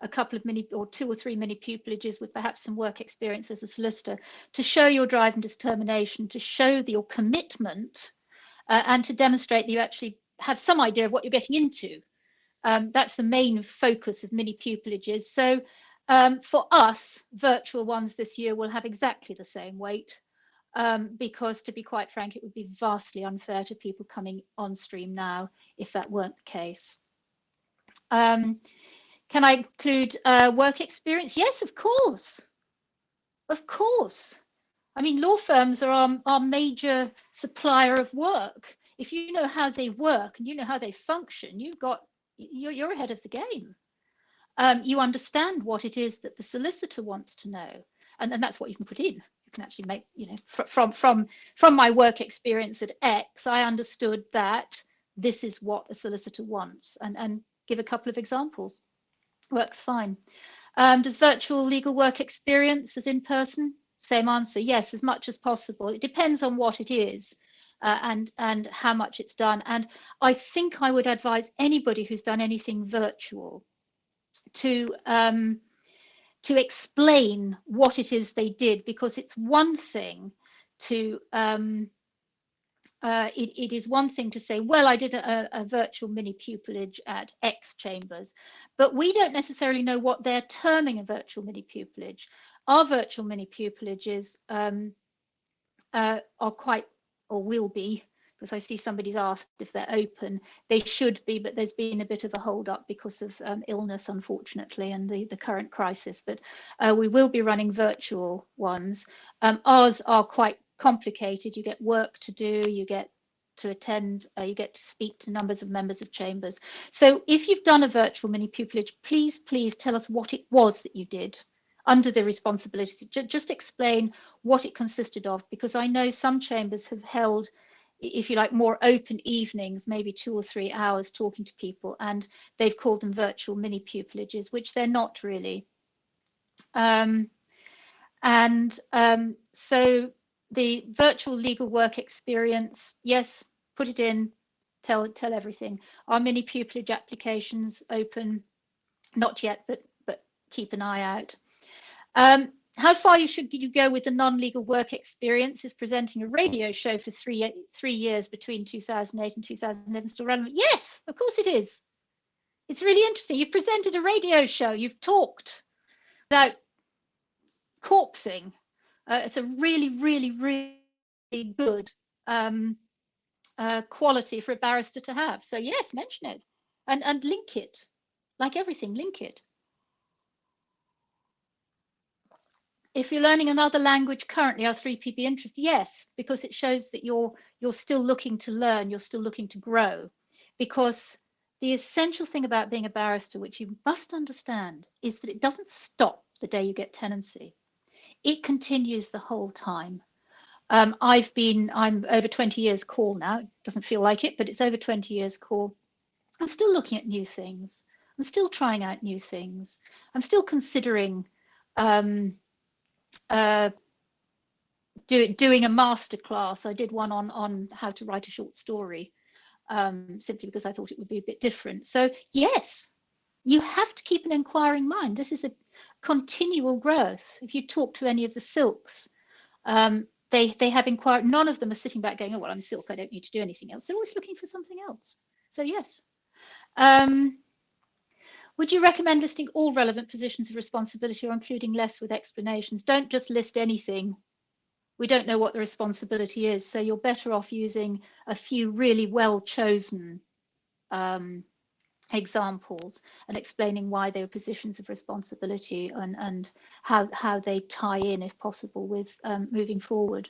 a couple of mini, or 2 or 3 mini pupilages with perhaps some work experience as a solicitor, to show your drive and determination, to show your commitment, and to demonstrate that you actually have some idea of what you're getting into. That's the main focus of mini pupilages. So for us, virtual ones this year will have exactly the same weight, because to be quite frank, it would be vastly unfair to people coming on stream now if that weren't the case. Can I include work experience? Yes, of course. Of course. I mean, law firms are our major supplier of work. If you know how they work and you know how they function, you're ahead of the game. You understand what it is that the solicitor wants to know, and that's what you can put in. You can actually make, you know, from my work experience at X, I understood that this is what a solicitor wants, and give a couple of examples. Works fine. Does virtual legal work experience as in person? Same answer. Yes, as much as possible. It depends on what it is. And how much it's done. And I think I would advise anybody who's done anything virtual to explain what it is they did, because it's one thing to it is one thing to say, well, I did a virtual mini pupillage at X chambers, but we don't necessarily know what they're terming a virtual mini pupillage. Our virtual mini pupillages are quite, or will be, because I see somebody's asked if they're open. They should be, but there's been a bit of a hold up because of illness, unfortunately, and the current crisis. But we will be running virtual ones. Ours are quite complicated. You get work to do, you get to attend, you get to speak to numbers of members of chambers. So if you've done a virtual mini pupillage, please tell us what it was that you did under the responsibility. Just explain what it consisted of, because I know some chambers have held, if you like, more open evenings, maybe 2 or 3 hours talking to people, and they've called them virtual mini pupillages, which they're not really. So The virtual legal work experience, yes, put it in, tell everything. Are mini pupillage applications open? Not yet, but keep an eye out. How far should you go with the non-legal work experience? Is presenting a radio show for three years between 2008 and 2011 still relevant? Yes, of course it is. It's really interesting. You've presented a radio show. You've talked without corpsing. It's a really, really, really good quality for a barrister to have. So yes, mention it and link it. Like everything, link it. If you're learning another language currently, are 3P be interested? Yes, because it shows that you're still looking to learn, you're still looking to grow. Because the essential thing about being a barrister, which you must understand, is that it doesn't stop the day you get tenancy. It continues the whole time. I'm over 20 years call now. It doesn't feel like it, but it's over 20 years call. I'm still looking at new things. I'm still trying out new things. I'm still considering doing a masterclass. I did one on how to write a short story, simply because I thought it would be a bit different. So yes, you have to keep an inquiring mind. This is a continual growth. If you talk to any of the silks, they have inquired. None of them are sitting back going, oh, well, I'm silk, I don't need to do anything else. They're always looking for something else. So yes. Would you recommend listing all relevant positions of responsibility or including less with explanations? Don't just list anything. We don't know what the responsibility is, so you're better off using a few really well-chosen examples and explaining why they are positions of responsibility and how they tie in, if possible, with moving forward.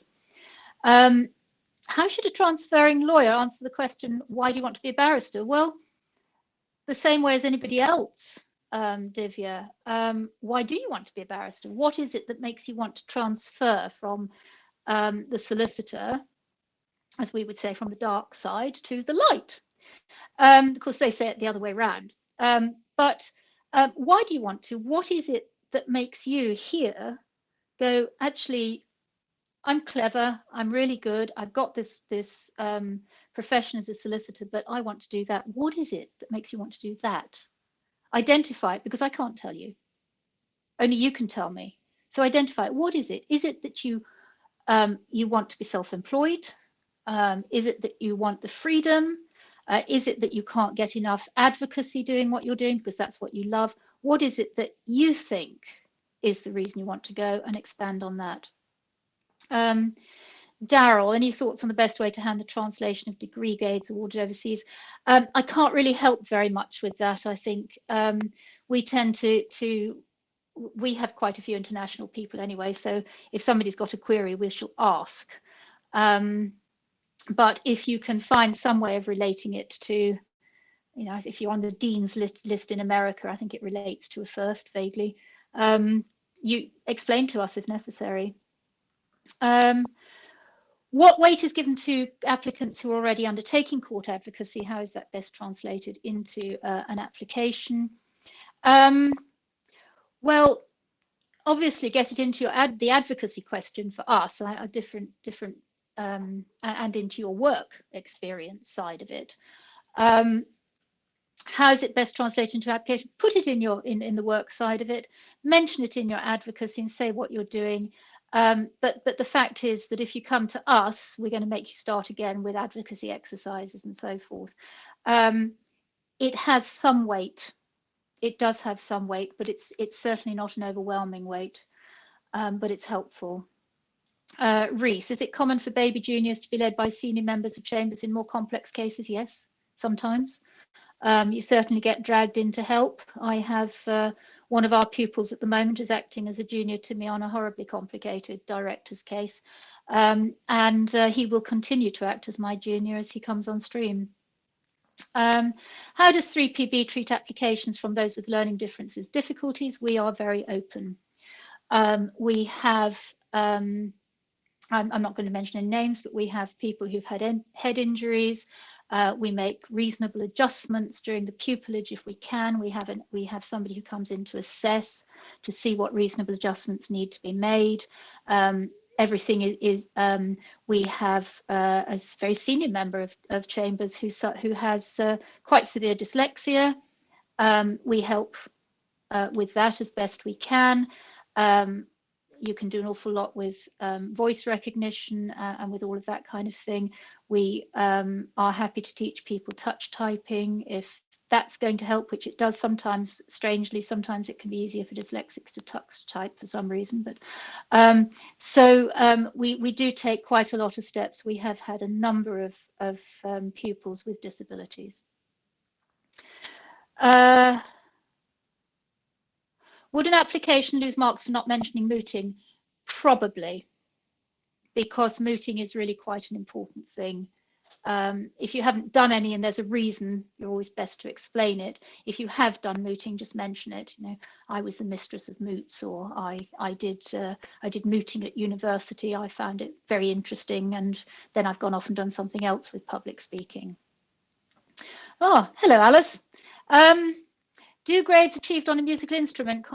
How should a transferring lawyer answer the question, why do you want to be a barrister? Well, the same way as anybody else, Divya. Why do you want to be a barrister? What is it that makes you want to transfer from the solicitor, as we would say, from the dark side to the light? Of course, they say it the other way around. But why do you want to? What is it that makes you here go, actually, I'm clever, I'm really good, I've got this profession as a solicitor, but I want to do that. What is it that makes you want to do that? Identify it, because I can't tell you. Only you can tell me. So identify it. What is it? Is it that you want to be self-employed? Is it that you want the freedom? Is it that you can't get enough advocacy doing what you're doing because that's what you love? What is it that you think is the reason you want to go, and expand on that? Daryl, any thoughts on the best way to handle the translation of degree grades awarded overseas? I can't really help very much with that. I think we tend we have quite a few international people anyway, so if somebody's got a query, we shall ask. But if you can find some way of relating it to, you know, if you're on the Dean's list in America, I think it relates to a first vaguely. You explain to us if necessary. What weight is given to applicants who are already undertaking court advocacy? How is that best translated into an application? Well, obviously, get it into the advocacy question for us, a different and into your work experience side of it. How is it best translated into application? Put it in in the work side of it. Mention it in your advocacy and say what you're doing. But the fact is that if you come to us, we're going to make you start again with advocacy exercises and so forth. It has some weight. It does have some weight, but it's certainly not an overwhelming weight, but it's helpful. Reese, is it common for baby juniors to be led by senior members of chambers in more complex cases? Yes, sometimes. You certainly get dragged in to help. I have one of our pupils at the moment is acting as a junior to me on a horribly complicated director's case, and he will continue to act as my junior as he comes on stream. How does 3PB treat applications from those with learning differences, difficulties? We are very open. We have, I'm not going to mention any names, but we have people who've had head injuries. We make reasonable adjustments during the pupillage if we can. We have somebody who comes in to assess to see what reasonable adjustments need to be made. everything is we have a very senior member of Chambers who has quite severe dyslexia. We help with that as best we can. You can do an awful lot with voice recognition and with all of that kind of thing. We are happy to teach people touch typing if that's going to help, which it does sometimes. Strangely, sometimes it can be easier for dyslexics to touch type for some reason. But we do take quite a lot of steps. We have had a number of pupils with disabilities. Would an application lose marks for not mentioning mooting? Probably, because mooting is really quite an important thing. If you haven't done any and there's a reason, you're always best to explain it. If you have done mooting, just mention it. You know, I was the mistress of moots, or I did mooting at university. I found it very interesting, and then I've gone off and done something else with public speaking. Oh, hello, Alice. Do grades achieved on a musical instrument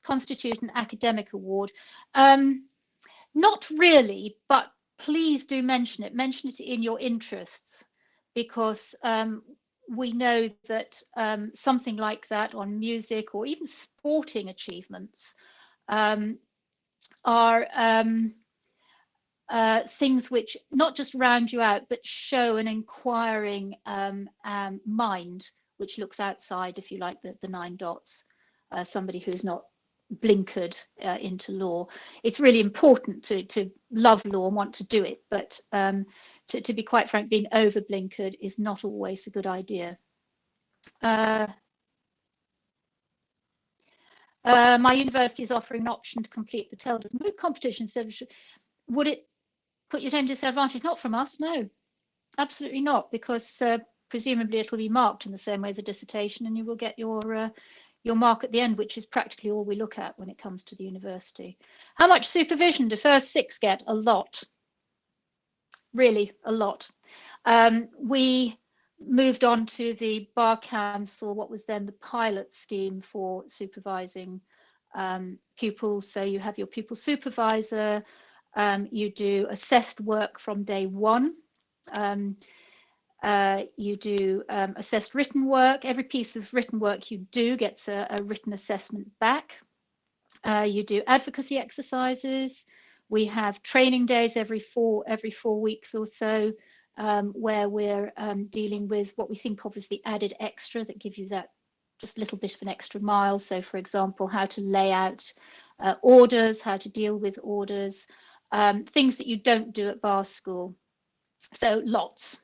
constitute an academic award? Not really, but please do mention it. Mention it in your interests, because we know that something like that on music or even sporting achievements are things which not just round you out, but show an inquiring mind, which looks outside, if you like, the 9 dots, somebody who's not blinkered into law. It's really important to love law and want to do it, but to be quite frank, being over blinkered is not always a good idea. My university is offering an option to complete the Telders Moot competition instead of, would it put you at any disadvantage? Not from us, no, absolutely not, because presumably it will be marked in the same way as a dissertation, and you will get your mark at the end, which is practically all we look at when it comes to the university. How much supervision do first 6 get? A lot, really a lot. We moved on to the Bar Council, what was then the pilot scheme for supervising pupils. So you have your pupil supervisor, you do assessed work from day 1. You do assessed written work. Every piece of written work you do gets a written assessment back. You do advocacy exercises. We have training days every 4 weeks or so, where we're dealing with what we think of as the added extra that give you that just a little bit of an extra mile. So, for example, how to lay out orders, how to deal with orders, things that you don't do at bar school. So lots.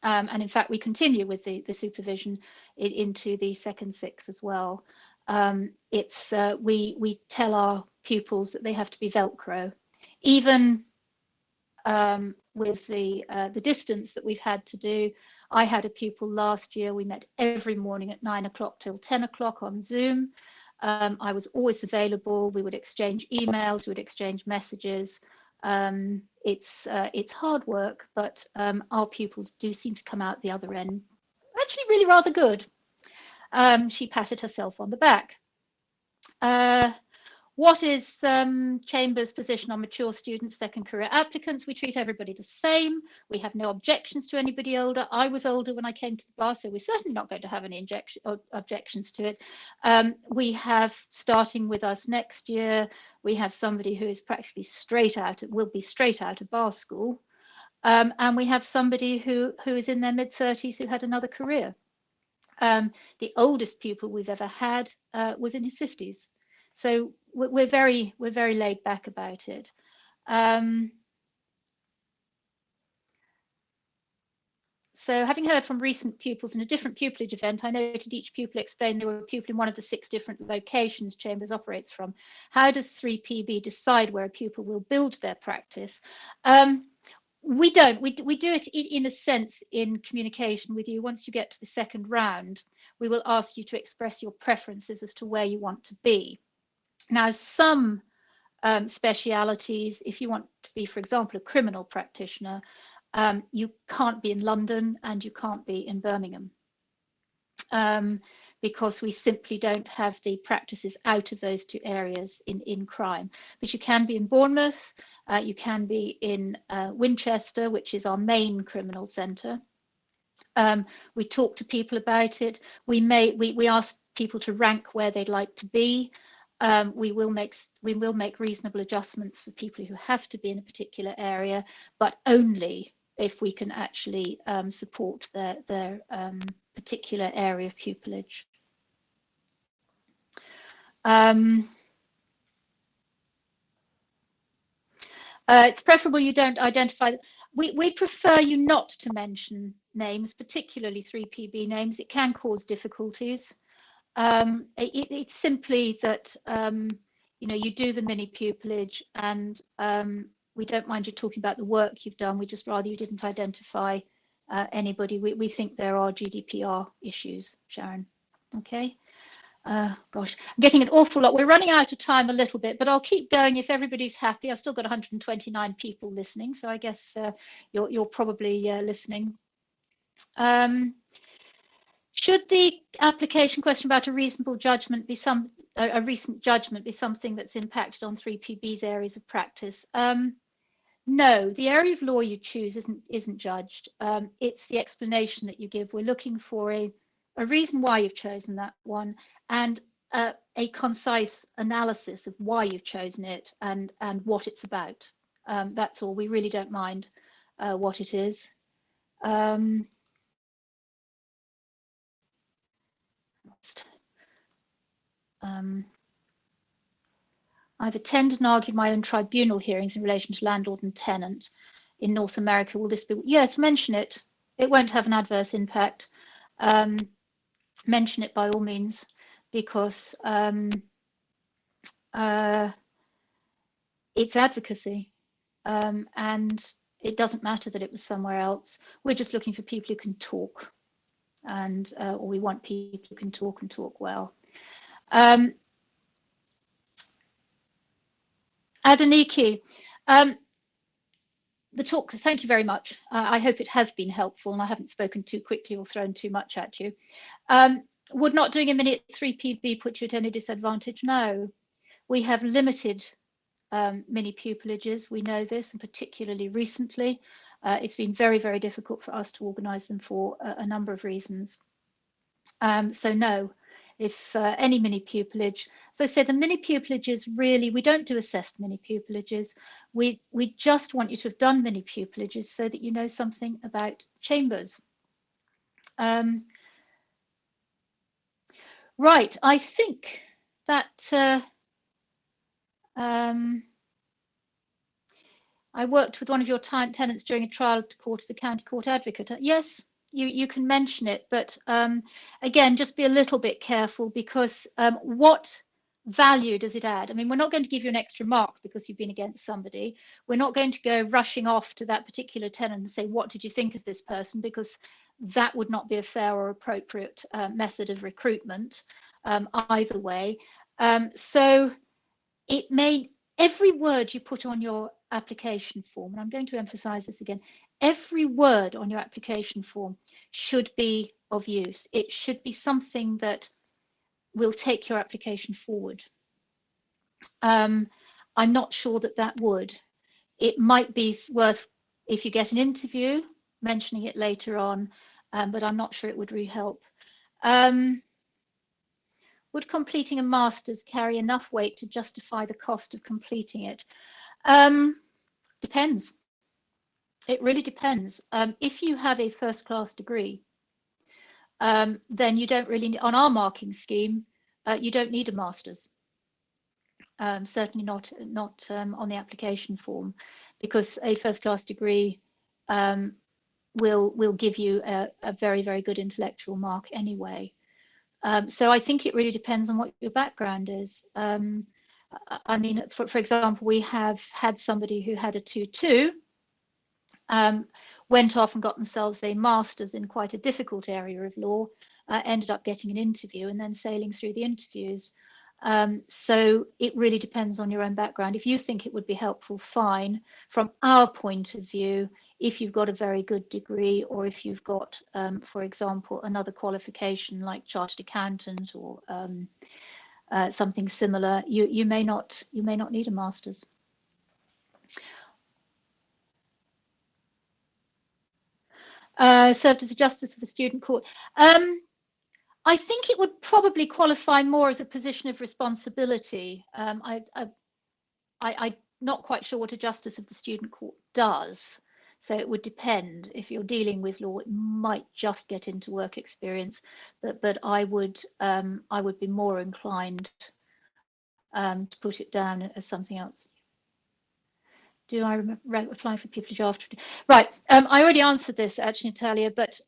And in fact, we continue with the supervision into the second 6 as well. We tell our pupils that they have to be Velcro, even with the distance that we've had to do. I had a pupil last year. We met every morning at 9 o'clock till 10 o'clock on Zoom. I was always available. We would exchange emails, we would exchange messages. It's hard work, but our pupils do seem to come out the other end actually really rather good. She patted herself on the back. What is Chambers' position on mature students, second career applicants? We treat everybody the same. We have no objections to anybody older. I was older when I came to the bar, so we're certainly not going to have any objections to it. We have, starting with us next year, we have somebody who is practically will be straight out of bar school. And we have somebody who is in their mid-30s who had another career. The oldest pupil we've ever had was in his 50s. So we're very laid back about it. So having heard from recent pupils in a different pupillage event, I noted each pupil explained they were a pupil in one of the 6 different locations Chambers operates from. How does 3PB decide where a pupil will build their practice? We don't. We do it in a sense in communication with you. Once you get to the second round, we will ask you to express your preferences as to where you want to be. Now, some specialities, if you want to be, for example, a criminal practitioner, you can't be in London and you can't be in Birmingham. because we simply don't have the practices out of those two areas in crime. But you can be in Bournemouth, you can be in Winchester, which is our main criminal centre. We talk to people about it. We ask people to rank where they'd like to be. We will make reasonable adjustments for people who have to be in a particular area, but only if we can actually support their particular area of pupillage. It's preferable you don't identify. We prefer you not to mention names, particularly 3PB names. It can cause difficulties. It's simply that you know, you do the mini pupillage, and we don't mind you talking about the work you've done. We just rather you didn't identify anybody. We think there are GDPR issues, Sharon. Okay. Gosh, I'm getting an awful lot. We're running out of time a little bit, but I'll keep going if everybody's happy. I've still got 129 people listening, so I guess you're probably listening. Should the application question about a reasonable judgment be a recent judgment be something that's impacted on 3PB's areas of practice? No, the area of law you choose isn't judged. It's the explanation that you give. We're looking for a reason why you've chosen that one, and a concise analysis of why you've chosen it and what it's about. That's all. We really don't mind what it is. I've attended and argued my own tribunal hearings in relation to landlord and tenant in North America. Will this be? Yes, mention it. It won't have an adverse impact. Mention it by all means, because it's advocacy, and it doesn't matter that it was somewhere else. We're just looking for people who can talk, and or we want people who can talk and talk well. Adeniki, the talk, thank you very much. I hope it has been helpful and I haven't spoken too quickly or thrown too much at you. Would not doing a minute 3PB put you at any disadvantage? No. We have limited mini pupillages. We know this, and particularly recently, it's been very, very difficult for us to organise them for a number of reasons. So no, if any mini pupillage, as I said, the mini pupillages really, we don't do assessed mini pupillages. We just want you to have done mini pupillages so that you know something about chambers. Right, I think that I worked with one of your tenants during a trial to court as a county court advocate. Yes, you can mention it, but again, just be a little bit careful, because what value does it add? I mean, we're not going to give you an extra mark because you've been against somebody. We're not going to go rushing off to that particular tenant and say, what did you think of this person? Because that would not be a fair or appropriate method of recruitment either way. So it may, every word you put on your application form, and I'm going to emphasize this again, every word on your application form should be of use. It should be something that will take your application forward. I'm not sure that would. It might be worth, if you get an interview, mentioning it later on, but I'm not sure it would really help. Would completing a master's carry enough weight to justify the cost of completing it? Depends. It really depends. If you have a first-class degree, then you don't really, on our marking scheme, you don't need a master's. Certainly not on the application form, because a first-class degree will give you a very, very good intellectual mark anyway. So I think it really depends on what your background is. I mean, for example, we have had somebody who had a 2-2, went off and got themselves a master's in quite a difficult area of law, ended up getting an interview and then sailing through the interviews. So it really depends on your own background. If you think it would be helpful, fine. From our point of view, if you've got a very good degree, or if you've got, for example, another qualification like chartered accountant or something similar, you may not need a master's. Served as a justice of the student court. I think it would probably qualify more as a position of responsibility. I'm not quite sure what a justice of the student court does, so it would depend. If you're dealing with law, it might just get into work experience, but I would be more inclined to put it down as something else. Do I apply for pupillage after? Right, I already answered this actually, Natalia, but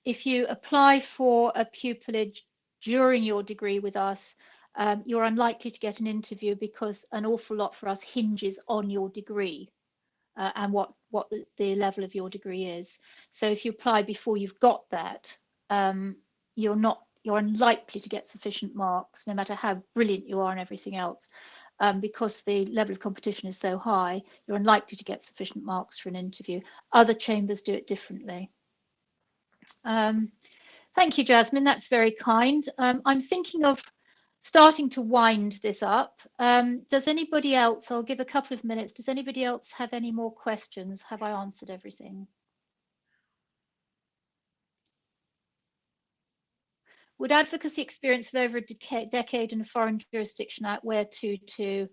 if you apply for a pupillage during your degree with us, you're unlikely to get an interview because an awful lot for us hinges on your degree and what the level of your degree is. So if you apply before you've got that, you're unlikely to get sufficient marks, no matter how brilliant you are and everything else. Because the level of competition is so high, you're unlikely to get sufficient marks for an interview. Other chambers do it differently. Thank you, Jasmine. That's very kind. I'm thinking of starting to wind this up. Does anybody else, I'll give a couple of minutes, does anybody else have any more questions? Have I answered everything? Would advocacy experience of over a decade in a foreign jurisdiction outweigh 2-2?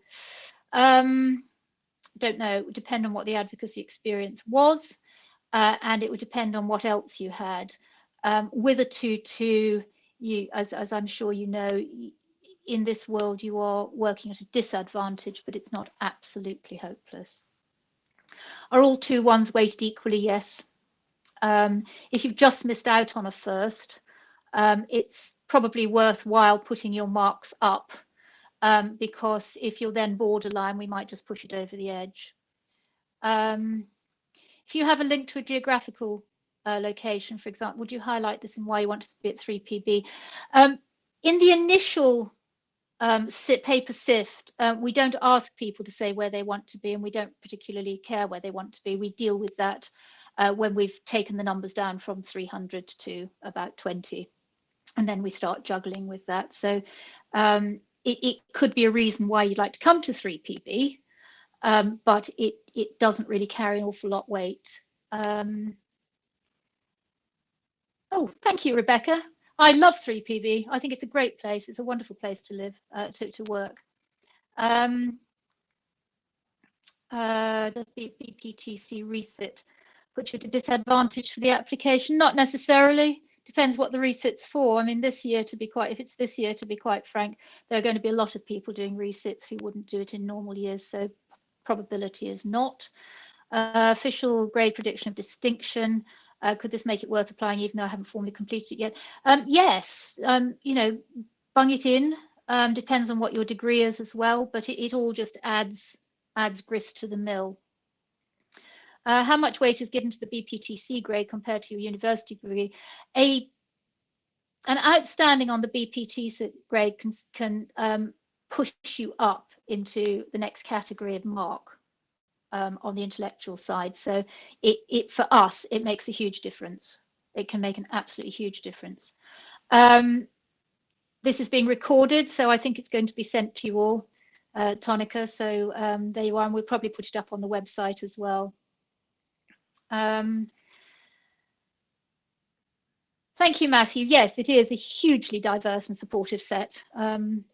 Don't know. It would depend on what the advocacy experience was, and it would depend on what else you had. With a 2-2, as I'm sure you know, in this world you are working at a disadvantage, but it's not absolutely hopeless. Are all 2-1s weighted equally? Yes. If you've just missed out on a first, it's probably worthwhile putting your marks up, because if you're then borderline, we might just push it over the edge. If you have a link to a geographical location, for example, would you highlight this and why you want to be at 3PB? In the initial paper sift, we don't ask people to say where they want to be, and we don't particularly care where they want to be. We deal with that when we've taken the numbers down from 300 to about 20. And then we start juggling with that. So it could be a reason why you'd like to come to 3PB, but it doesn't really carry an awful lot weight. Oh, thank you, Rebecca. I love 3PB. I think it's a great place. It's a wonderful place to live, to work. Does the Bptc resit put you at a disadvantage for the application? Not necessarily. Depends what the resit's for. I mean, if it's this year, to be quite frank, there are going to be a lot of people doing resits who wouldn't do it in normal years, so probability is not. Official grade prediction of distinction. Could this make it worth applying even though I haven't formally completed it yet? Yes, you know, bung it in. Depends on what your degree is as well, but it all just adds grist to the mill. How much weight is given to the Bptc grade compared to your university degree? An outstanding on the Bptc grade can push you up into the next category of mark on the intellectual side. So for us, it makes a huge difference. It can make an absolutely huge difference. This is being recorded, so I think it's going to be sent to you all, Tonica. So there you are, and we'll probably put it up on the website as well. Thank you, Matthew. Yes, it is a hugely diverse and supportive set.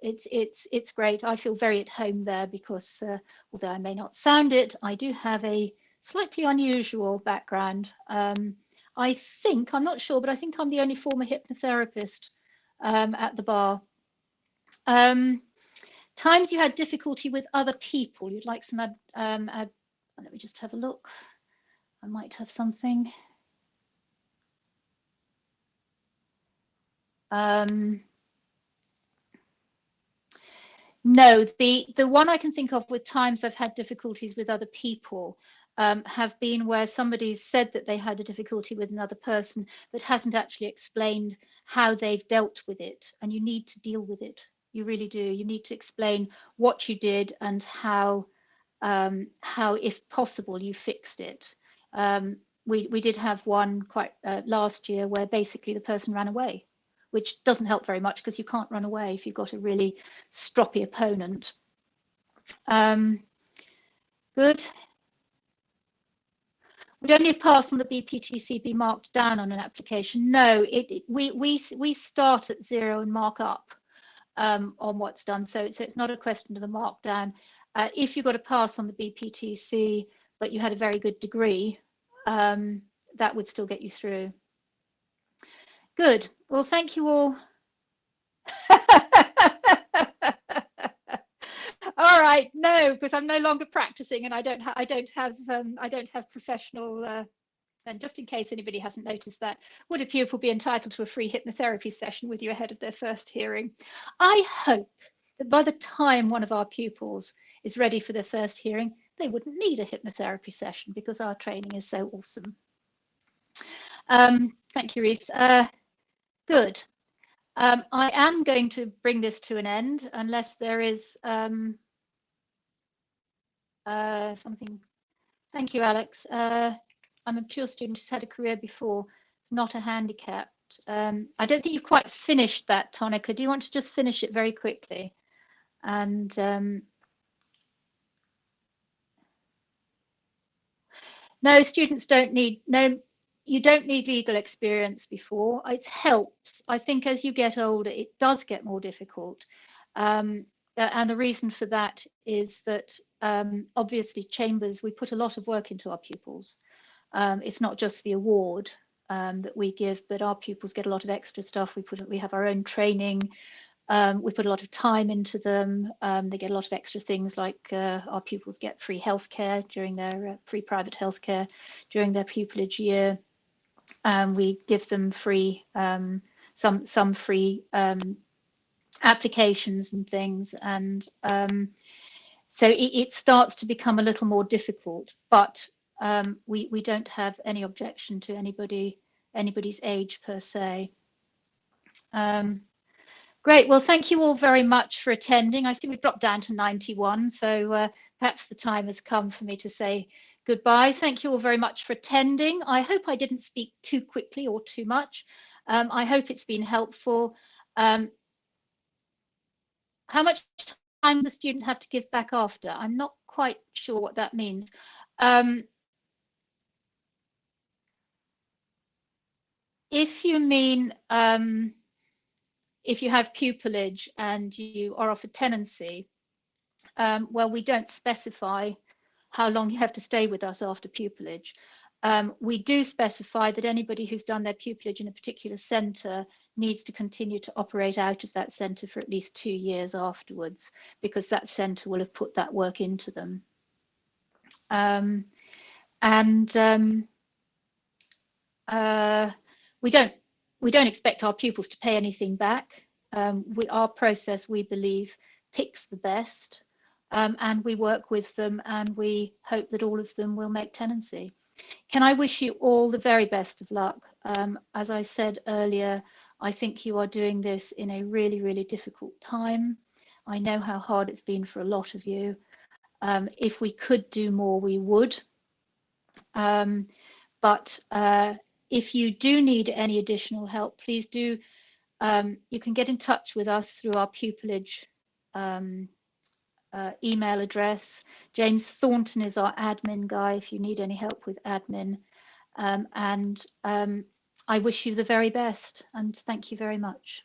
It's great. I feel very at home there because although I may not sound it, I do have a slightly unusual background. I think, I'm not sure, but I think I'm the only former hypnotherapist at the bar. Times you had difficulty with other people. You'd like some let me just have a look. I might have something. No, the one I can think of with times I've had difficulties with other people have been where somebody's said that they had a difficulty with another person, but hasn't actually explained how they've dealt with it. And you need to deal with it. You really do. You need to explain what you did and how if possible, you fixed it. We did have one quite last year where basically the person ran away, which doesn't help very much because you can't run away if you've got a really stroppy opponent. Good. Would only a pass on the Bptc be marked down on an application? No, we start at 0 and mark up on what's done. So it's not a question of a markdown. If you got a pass on the Bptc, but you had a very good degree, that would still get you through. Good. Well, thank you all. All right. No, because I'm no longer practicing, and I don't have professional. And just in case anybody hasn't noticed that, would a pupil be entitled to a free hypnotherapy session with you ahead of their first hearing? I hope that by the time one of our pupils is ready for their first hearing, they wouldn't need a hypnotherapy session because our training is so awesome. Thank you, Reese. Good. I am going to bring this to an end unless there is something. Thank you, Alex. I'm a mature student who's had a career before. It's not a handicapped. I don't think you've quite finished that, Tonica. Do you want to just finish it very quickly? And no, students don't need, no, you don't need legal experience before. It helps. I think as you get older, it does get more difficult. And the reason for that is that obviously chambers, we put a lot of work into our pupils. It's not just the award that we give, but our pupils get a lot of extra stuff. We have our own training. We put a lot of time into them. They get a lot of extra things like our pupils get free healthcare during their free private healthcare during their pupillage year. We give them free some free applications and things, and so it starts to become a little more difficult. But we don't have any objection to anybody's age per se. Great. Well, thank you all very much for attending. I see we've dropped down to 91, so perhaps the time has come for me to say goodbye. Thank you all very much for attending. I hope I didn't speak too quickly or too much. I hope it's been helpful. How much time does a student have to give back after? I'm not quite sure what that means. If you mean if you have pupillage and you are offered tenancy, well, we don't specify how long you have to stay with us after pupillage. We do specify that anybody who's done their pupillage in a particular centre needs to continue to operate out of that centre for at least 2 years afterwards, because that centre will have put that work into them. We don't expect our pupils to pay anything back. Our process, we believe, picks the best, and we work with them, and we hope that all of them will make tenancy. Can I wish you all the very best of luck? As I said earlier, I think you are doing this in a really, really difficult time. I know how hard it's been for a lot of you. If we could do more, we would. But if you do need any additional help, please do. You can get in touch with us through our pupillage email address. James Thornton is our admin guy if you need any help with admin. I wish you the very best, and thank you very much.